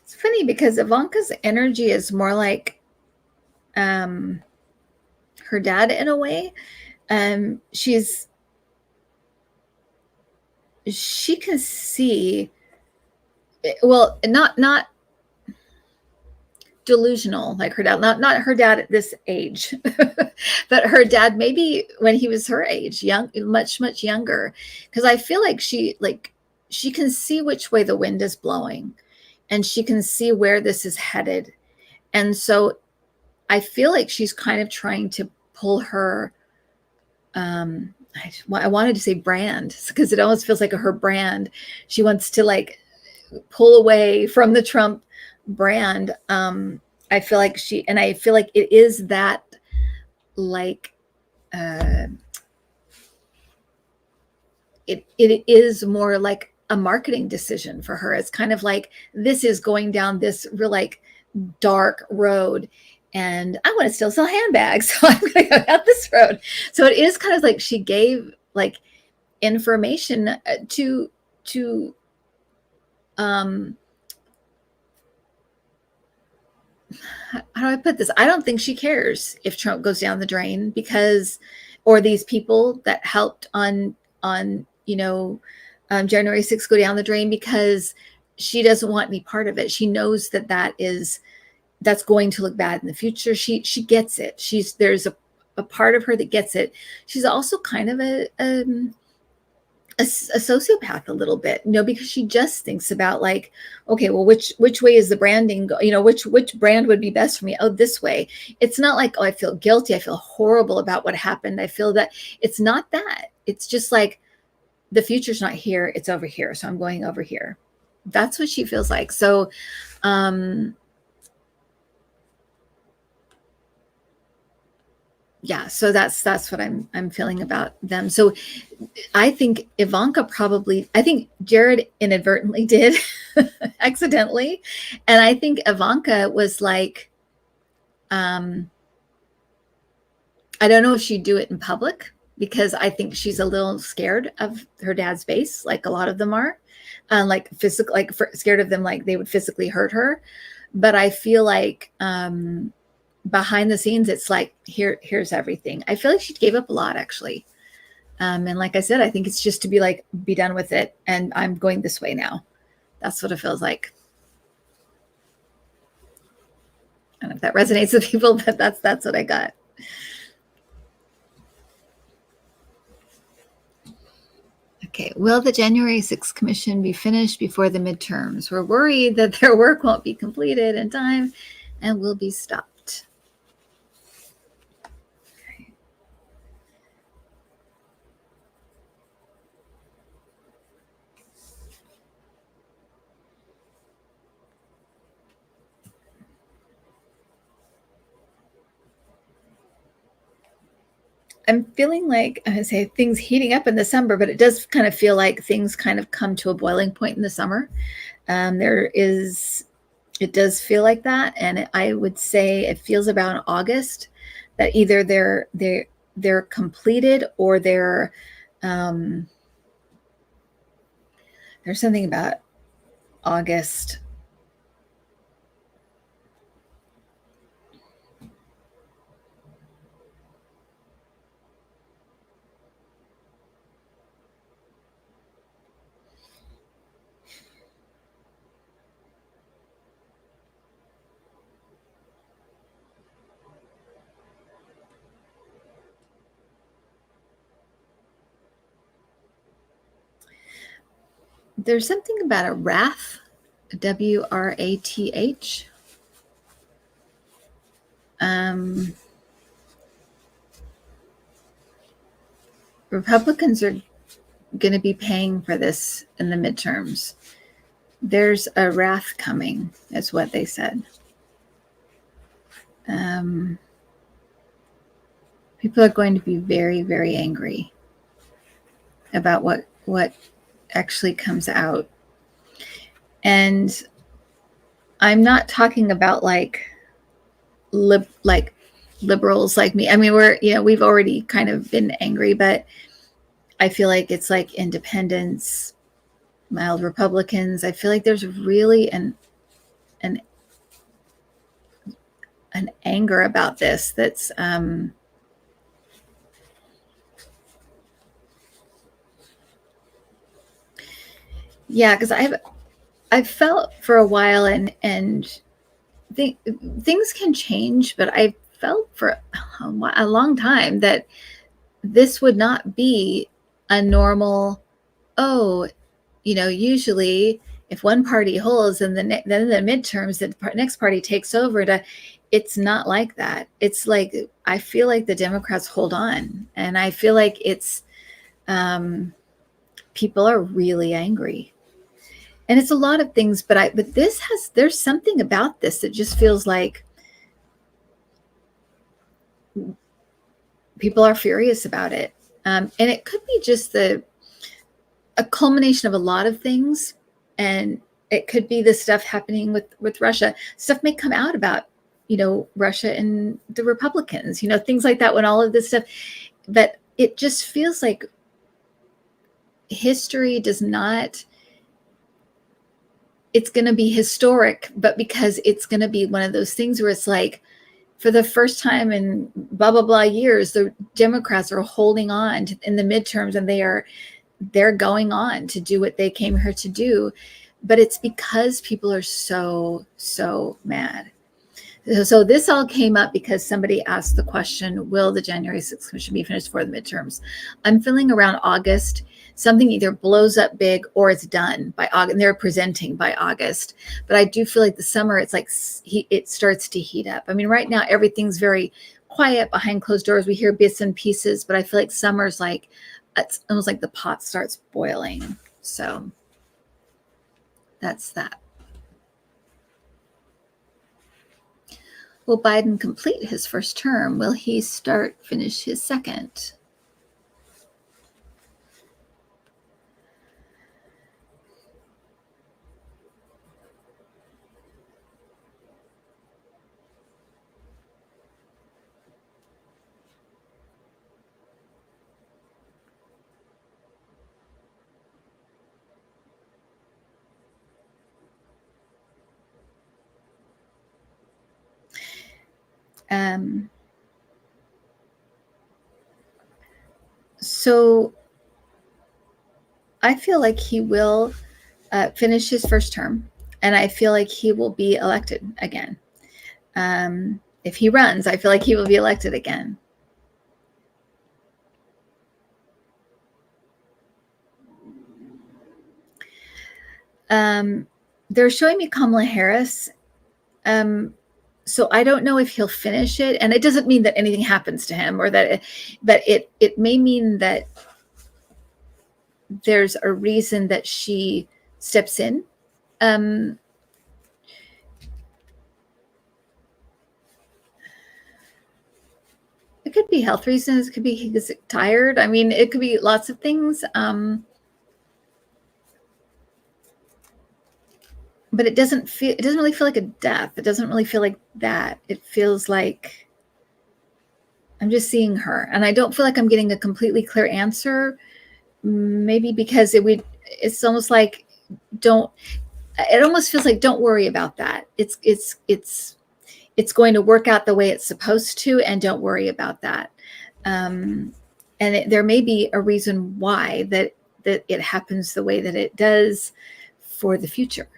It's funny because Ivanka's energy is more like her dad in a way. She can see, well, not delusional like her dad, not her dad at this age, but her dad maybe when he was her age, much younger, because I feel like she can see which way the wind is blowing, and she can see where this is headed, and so I feel like she's kind of trying to pull her I wanted to say brand because it almost feels like her brand. She wants to like pull away from the Trump brand. I feel like it is that like it is more like a marketing decision for her. It's kind of like, this is going down this real like dark road, and I want to still sell handbags, so I'm going to go down this road. So it is kind of like she gave like information to how do I put this? I don't think she cares if Trump goes down the drain, because, or these people that helped on January 6th go down the drain, because she doesn't want any part of it. She knows that's going to look bad in the future. She gets it. There's a part of her that gets it. She's also kind of a sociopath a little bit, because she just thinks about like, okay, well, which way is the branding, which brand would be best for me? Oh, this way. It's not like, oh, I feel guilty, I feel horrible about what happened, I feel that. It's not that. It's just like, the future's not here, it's over here, so I'm going over here. That's what she feels like. So yeah, so that's what I'm feeling about them. So I think Ivanka I think Jared inadvertently did accidentally. And I think Ivanka was like, I don't know if she'd do it in public, because I think she's a little scared of her dad's base, like a lot of them are, like physical, like scared of them, like they would physically hurt her. But I feel like behind the scenes, it's like, here's everything. I feel like she gave up a lot, actually. And like I said, I think it's just to be like, be done with it, and I'm going this way now. That's what it feels like. I don't know if that resonates with people, but that's what I got. Okay, will the January 6th commission be finished before the midterms? We're worried that their work won't be completed in time and will be stopped. Okay. I'm feeling like, I say, things heating up in the summer, but it does kind of feel like things kind of come to a boiling point in the summer. It does feel like that. And I would say it feels about August that either they're completed, or there's something about August. There's something about a wrath, WRATH. Republicans are going to be paying for this in the midterms. There's a wrath coming, is what they said. People are going to be very, very angry about what actually comes out. And I'm not talking about like liberals like me. I mean, we've already kind of been angry, but I feel like it's like independents, mild Republicans. I feel like there's really an anger about this that's yeah, because I've felt for a while, and things can change, but I felt for a long time that this would not be a normal, usually if one party holds, and then the midterms, the next party takes over. It's not like that. It's like, I feel like the Democrats hold on, and I feel like it's people are really angry. And it's a lot of things, but there's something about this that just feels like people are furious about it. And it could be just the a culmination of a lot of things, and it could be the stuff happening with Russia. Stuff may come out about, Russia and the Republicans, things like that, when all of this stuff, but it just feels like history does not, it's going to be historic, but because it's going to be one of those things where it's like, for the first time in blah, blah, blah years, the Democrats are holding on in the midterms, and they're going on to do what they came here to do. But it's because people are so mad. So this all came up because somebody asked the question, will the January 6th commission be finished for the midterms? I'm feeling around August, something either blows up big or it's done by August, and they're presenting by August. But I do feel like the summer, it's like it starts to heat up. I mean, right now, everything's very quiet behind closed doors. We hear bits and pieces, but I feel like summer's like, it's almost like the pot starts boiling. So that's that. Will Biden complete his first term? Will he finish his second? So I feel like he will finish his first term, and I feel like he will be elected again. If he runs, I feel like he will be elected again. They're showing me Kamala Harris. So I don't know if he'll finish it, and it doesn't mean that anything happens to him, or that, but it may mean that there's a reason that she steps in. It could be health reasons. It could be he gets tired. I mean, it could be lots of things. But it doesn't really feel like a death. It doesn't really feel like that. It feels like I'm just seeing her, and I don't feel like I'm getting a completely clear answer. Maybe because it's almost like it almost feels like don't worry about that. It's going to work out the way it's supposed to, and don't worry about that. And there may be a reason why that it happens the way that it does for the future,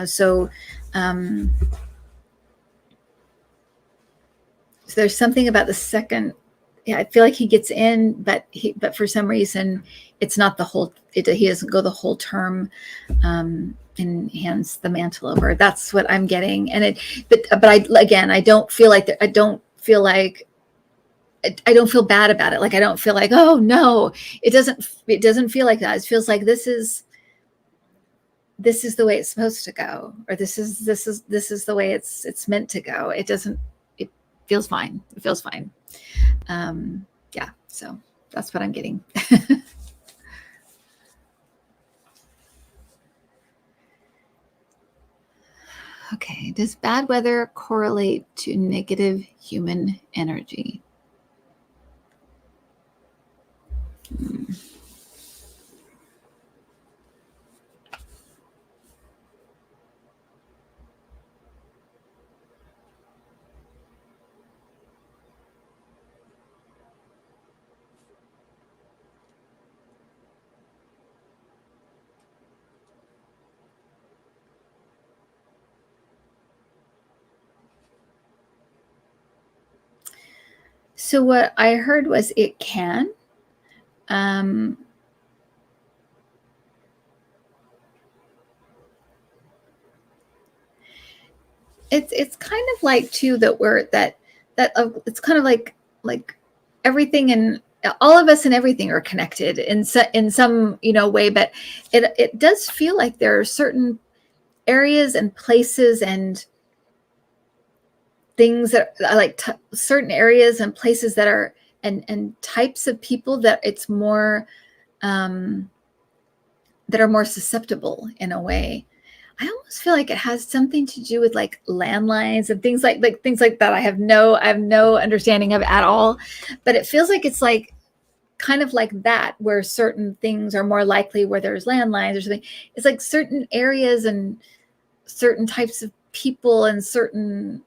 so there's something about the second. Yeah, I feel like he gets in, but for some reason it's not the whole, he doesn't go the whole term, and hands the mantle over. That's what I'm getting. And but I don't feel like I don't feel bad about it. Like, I don't feel like, oh no, it doesn't feel like that. It feels like this is the way it's supposed to go, or this is the way it's meant to go. It feels fine. It feels fine. Yeah, so that's what I'm getting. Okay, does bad weather correlate to negative human energy? So what I heard was it can. It's kind of like too that it's kind of like everything, and all of us and everything are connected in some way, but it does feel like there are certain areas and places and things that are like certain areas and places that are and types of people that it's more that are more susceptible in a way. I almost feel like it has something to do with like landlines and things like things like that. I have no understanding of at all, but it feels like it's like kind of like that, where certain things are more likely where there's landlines or something. It's like certain areas and certain types of people and certain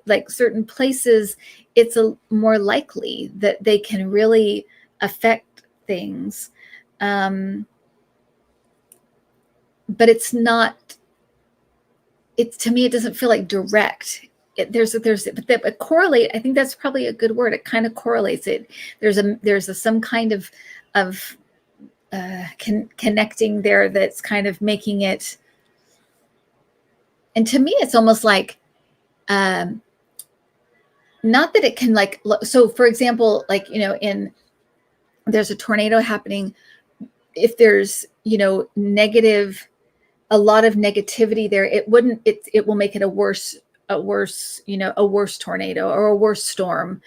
like certain places, it's a more likely that they can really affect things. But it's not, it's, to me, it doesn't feel like direct. But correlate, I think that's probably a good word. It kind of correlates it. There's some kind of connecting there that's kind of making it. And to me, it's almost like, not that it can like, so for example, like, there's a tornado happening. If there's, negative, a lot of negativity there, it will make it a worse tornado or a worse storm,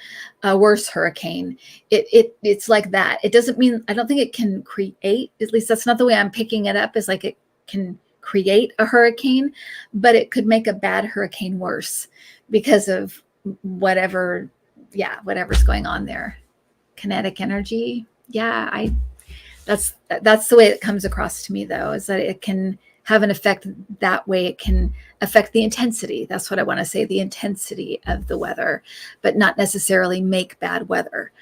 a worse hurricane. It's like that. It doesn't mean, I don't think it can create, at least that's not the way I'm picking it up, is like it can create a hurricane, but it could make a bad hurricane worse because of whatever's going on there. Kinetic energy. Yeah, that's the way it comes across to me, though, is that it can have an effect that way. It can affect the intensity. That's what I want to say, the intensity of the weather, but not necessarily make bad weather.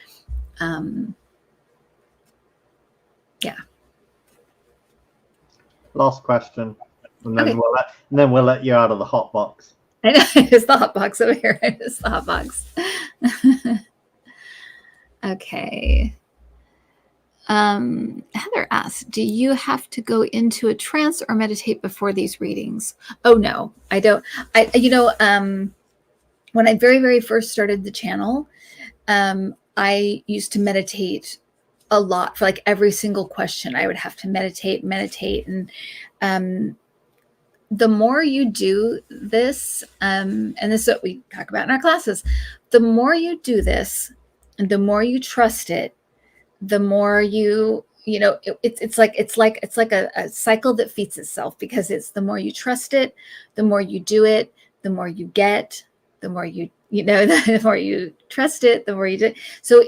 Yeah. Last question, and then, Okay. we'll let you out of the hot box. I know, it's the hot box over here. It's the hot box. Okay. Heather asked, do you have to go into a trance or meditate before these readings? Oh, no, I don't. When I very, very first started the channel, I used to meditate a lot for like every single question. I would have to meditate. And the more you do this, and this is what we talk about in our classes, the more you do this and the more you trust it, the more it's like a cycle that feeds itself, because it's the more you trust it, the more you do it, the more you get, the more the more you trust it, the more you do. So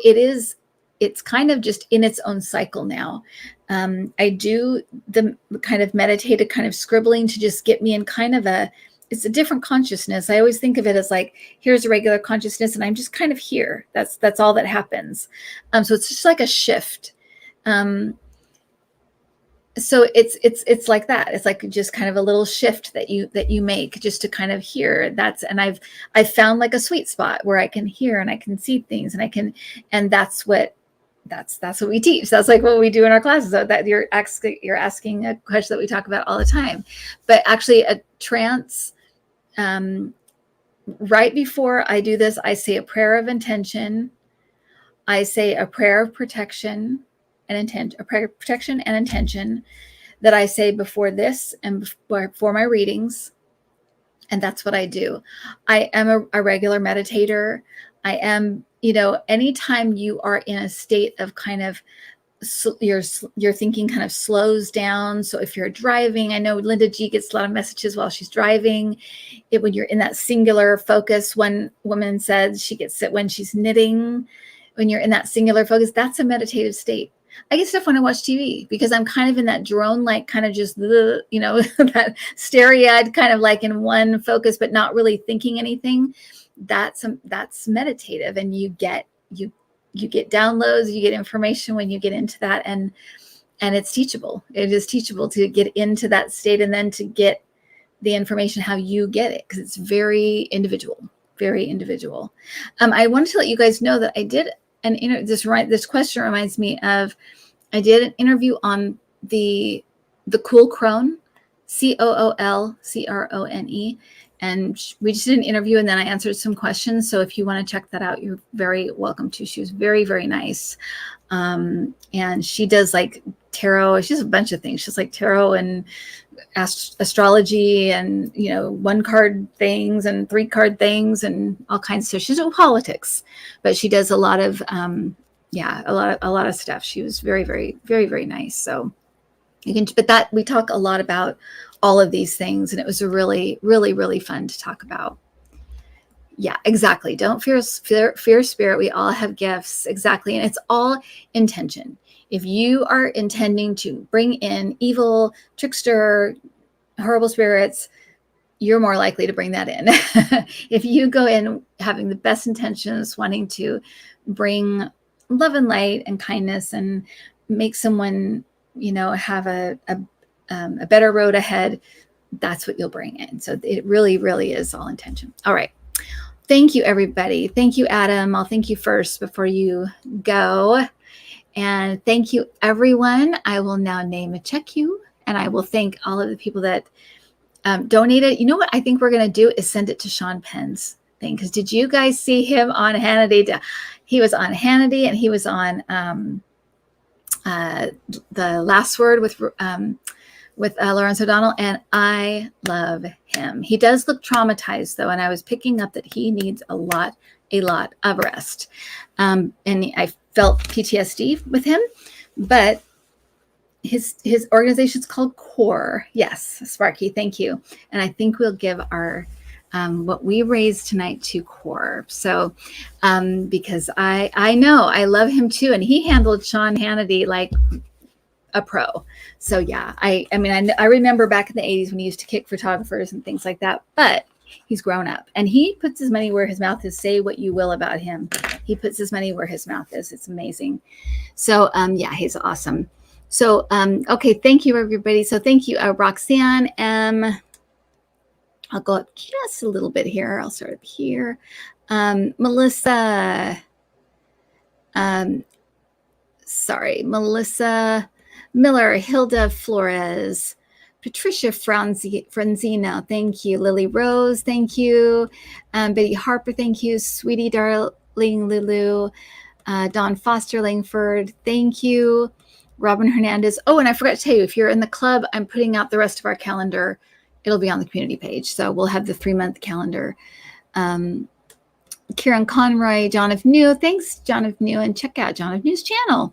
it's kind of just in its own cycle now. I do the kind of meditative kind of scribbling to just get me in kind of it's a different consciousness. I always think of it as like, here's a regular consciousness and I'm just kind of here. That's all that happens. So it's just like a shift. So it's like that. It's like just kind of a little shift that you make just to kind of hear. And I've found like a sweet spot where I can hear and I can see things and that's what we teach. That's like what we do in our classes. So that you're asking a question that we talk about all the time. But actually a trance, right before I do this, I say a prayer of intention. I say a prayer of protection and intent, a prayer of protection and intention that I say before this and before my readings. And that's what I do. I am a regular meditator. I am, anytime you are in a state of kind of, your thinking kind of slows down. So if you're driving, I know Linda G gets a lot of messages while she's driving. When you're in that singular focus, one woman said she gets it when she's knitting. When you're in that singular focus, that's a meditative state. I get stuff when I watch TV because I'm kind of in that drone, like kind of just, that starry-eyed kind of like in one focus, but not really thinking anything. That's meditative, and you get downloads, you get information when you get into that, and it's teachable. It is teachable to get into that state and then to get the information how you get it, because it's very individual. I wanted to let you guys know that I did this question reminds me of, I did an interview on the Cool Crone, COOLCRONE. And we just did an interview and then I answered some questions. So if you want to check that out, you're very welcome to. She was very, very nice. And she does like tarot. She does a bunch of things. She's like tarot and astrology and, 1-card things and 3-card things and all kinds of stuff. She's in politics, but she does a lot of, a lot of stuff. She was very, very, very, very nice. So You can, but that we talk a lot about all of these things, and it was a really, really, really fun to talk about. Yeah, exactly. Don't fear spirit. We all have gifts. Exactly. And it's all intention. If you are intending to bring in evil, trickster, horrible spirits, you're more likely to bring that in. If you go in having the best intentions, wanting to bring love and light and kindness and make someone, have a better road ahead, that's what you'll bring in. So it really, really is all intention. All right. Thank you, everybody. Thank you, Adam. I'll thank you first before you go. And thank you, everyone. I will now name and check you, and I will thank all of the people that donated. You know what I think we're going to do is send it to Sean Penn's thing, because did you guys see him on Hannity? He was on Hannity, and he was on The Last Word with Lawrence O'Donnell, and I love him. He does look traumatized, though, and I was picking up that he needs a lot of rest. And I felt PTSD with him, but his organization's called CORE. Yes, Sparky, thank you. And I think we'll give our what we raised tonight to CORE. So because I know I love him too, and he handled Sean Hannity like a pro. So yeah, I remember back in the 80s when he used to kick photographers and things like that, but he's grown up and he puts his money where his mouth is. Say what you will about him. He puts his money where his mouth is. It's amazing. So yeah, he's awesome. So okay, thank you, everybody. So thank you, Roxanne M. I'll go up just a little bit here. I'll start up here. Melissa. Melissa Miller, Hilda Flores, Patricia Franzino, thank you. Lily Rose, thank you. Betty Harper, thank you. Sweetie Darling Lulu, Dawn Foster Langford, thank you. Robin Hernandez. Oh, and I forgot to tell you, if you're in the club, I'm putting out the rest of our calendar. It'll be on the community page. So we'll have the 3-month calendar. Kieran Conroy, John of New. Thanks, John of New. And check out John of New's channel.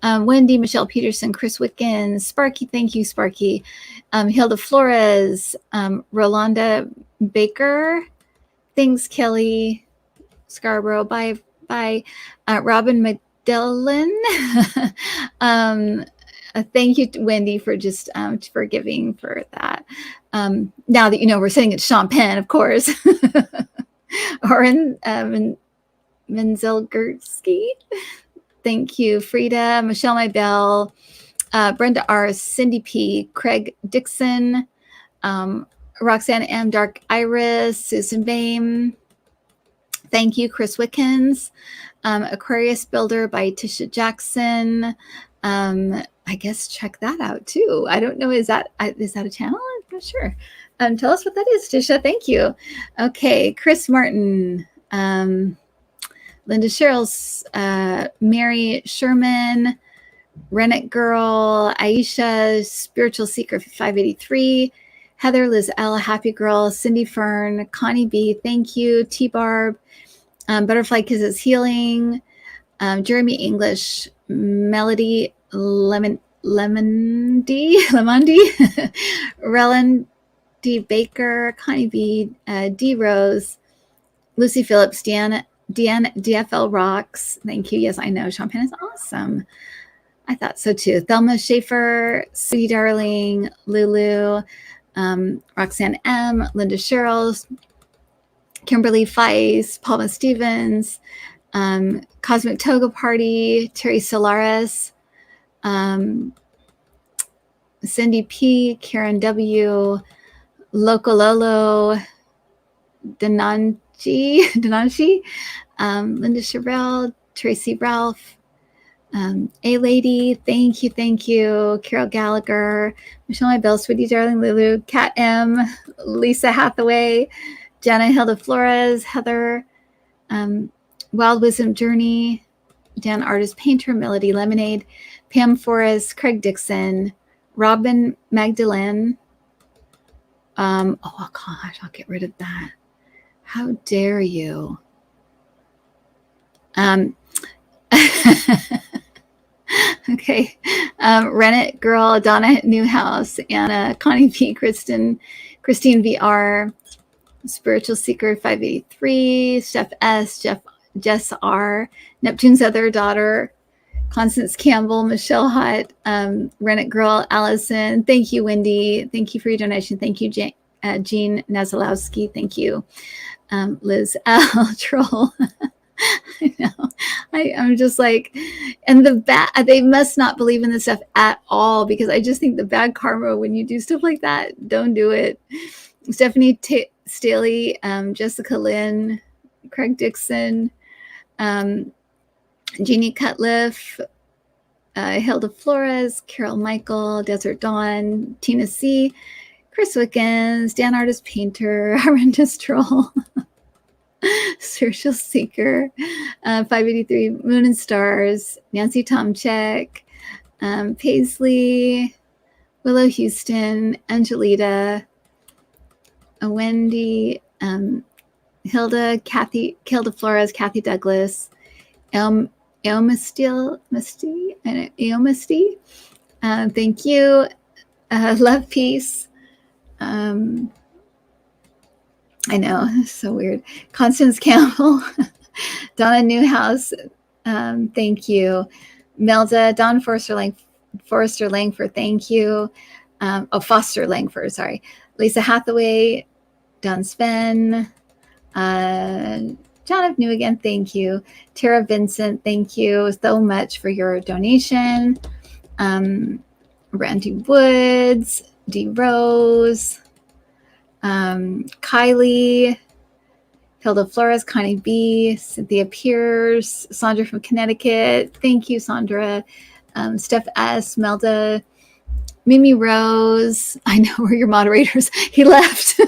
Wendy, Michelle Peterson, Chris Wickens, Sparky. Thank you, Sparky. Hilda Flores, Rolanda Baker. Thanks, Kelly Scarborough. Bye. Robin Magdalene. Thank you, Wendy, for just forgiving for that. Now that you know we're sending it to Sean Penn, of course. Oren Menzelgersky. Thank you, Frida, Michelle Mybell, Brenda R, Cindy P, Craig Dixon, Roxanne M, Dark Iris, Susan Bame. Thank you, Chris Wickens, Aquarius Builder by Tisha Jackson. I guess check that out too. I don't know, is that a channel? I'm not sure. Tell us what that is, Tisha. Thank you. Okay, Chris Martin, Linda Sherrills, Mary Sherman, Rennet Girl, Aisha, Spiritual Seeker 583, Heather, Liz L, Happy Girl, Cindy Fern, Connie B, thank you, T-Barb, Butterfly Kisses Healing, Jeremy English, Melody Lemondi, Relland D. Baker, Connie B, D. Rose, Lucy Phillips, Deanna, DFL Rocks. Thank you. Yes, I know. Champagne is awesome. I thought so too. Thelma Schaefer, Sweetie Darling, Lulu, Roxanne M, Linda Sherrills, Kimberly Feist, Palma Stevens, Cosmic Toga Party, Terry Solaris, Cindy P, Karen W, Loco Lolo, Denanji, Linda Sherrill, Tracy Ralph, A Lady, thank you, Carol Gallagher, Michelle Mybell, Sweetie Darling Lulu, Kat M, Lisa Hathaway, Jenna Hilda Flores, Heather, Wild Wisdom Journey, Dan Artist Painter, Melody Lemonade, Pam Forrest, Craig Dixon, Robin Magdalene. Oh gosh, I'll get rid of that. How dare you? Okay. Rennet Girl, Donna Newhouse, Anna, Connie P, Christine VR, Spiritual Seeker 583, Steph S, Jess R, Neptune's Other Daughter, Constance Campbell, Michelle Hott, Rennet Girl, Allison. Thank you, Wendy. Thank you for your donation. Thank you, Jean Nazalowski. Thank you. Liz L. Troll. I know. I'm just like, and they must not believe in this stuff at all, because I just think the bad karma when you do stuff like that, don't do it. Stephanie Staley, Jessica Lynn, Craig Dixon, Jeannie Cutliff, Hilda Flores, Carol Michael, Desert Dawn, Tina C, Chris Wickens, Dan Artist Painter, Horrendous Troll, Spiritual Seeker, 583, Moon and Stars, Nancy Tomchek, Paisley, Willow Houston, Angelita, Wendy, Hilda Flores, Kathy Douglas, Eomisty, thank you. Love, peace. I know, it's so weird. Constance Campbell, Donna Newhouse, thank you. Melda, Don Forrester Langford, thank you. Foster Langford, sorry. Lisa Hathaway, Don Sven, John of New again, thank you. Tara Vincent, thank you so much for your donation. Randy Woods, D. Rose, Kylie, Hilda Flores, Connie B, Cynthia Pierce, Sandra from Connecticut. Thank you, Sandra. Steph S, Melda, Mimi Rose. I know we're your moderators. He left.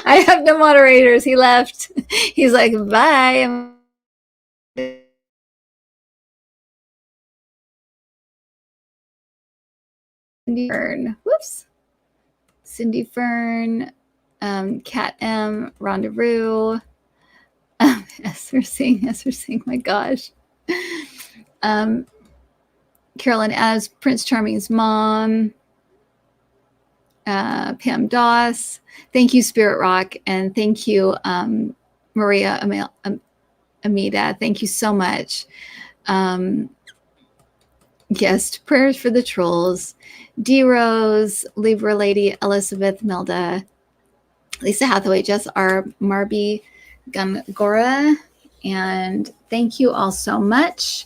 I have no moderators. He left. He's like, bye. Cindy Fern. Whoops. Cindy Fern. Kat M. Rhonda Rue. Esther Singh. My gosh. Carolyn as Prince Charming's mom. Pam Doss. Thank you, Spirit Rock. And thank you, Maria Amida. Thank you so much. Yes, prayers for the trolls. D. Rose, Libra Lady, Elizabeth Melda, Lisa Hathaway, Jess R. Marby Gungora. And thank you all so much.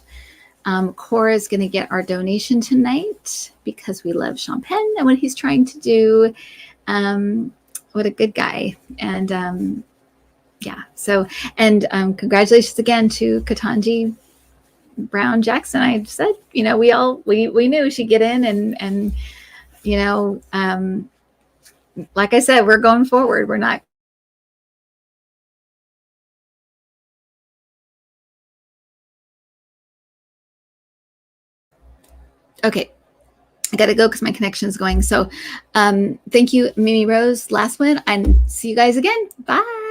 Cora is going to get our donation tonight because we love Champagne and what he's trying to do. What a good guy. And yeah, so, and congratulations again to Katanji Brown Jackson. I said, we knew she'd get in, and like I said, we're going forward. We're not. Okay, I gotta go because my connection is going. So thank you, Mimi Rose, last one, and see you guys again. Bye.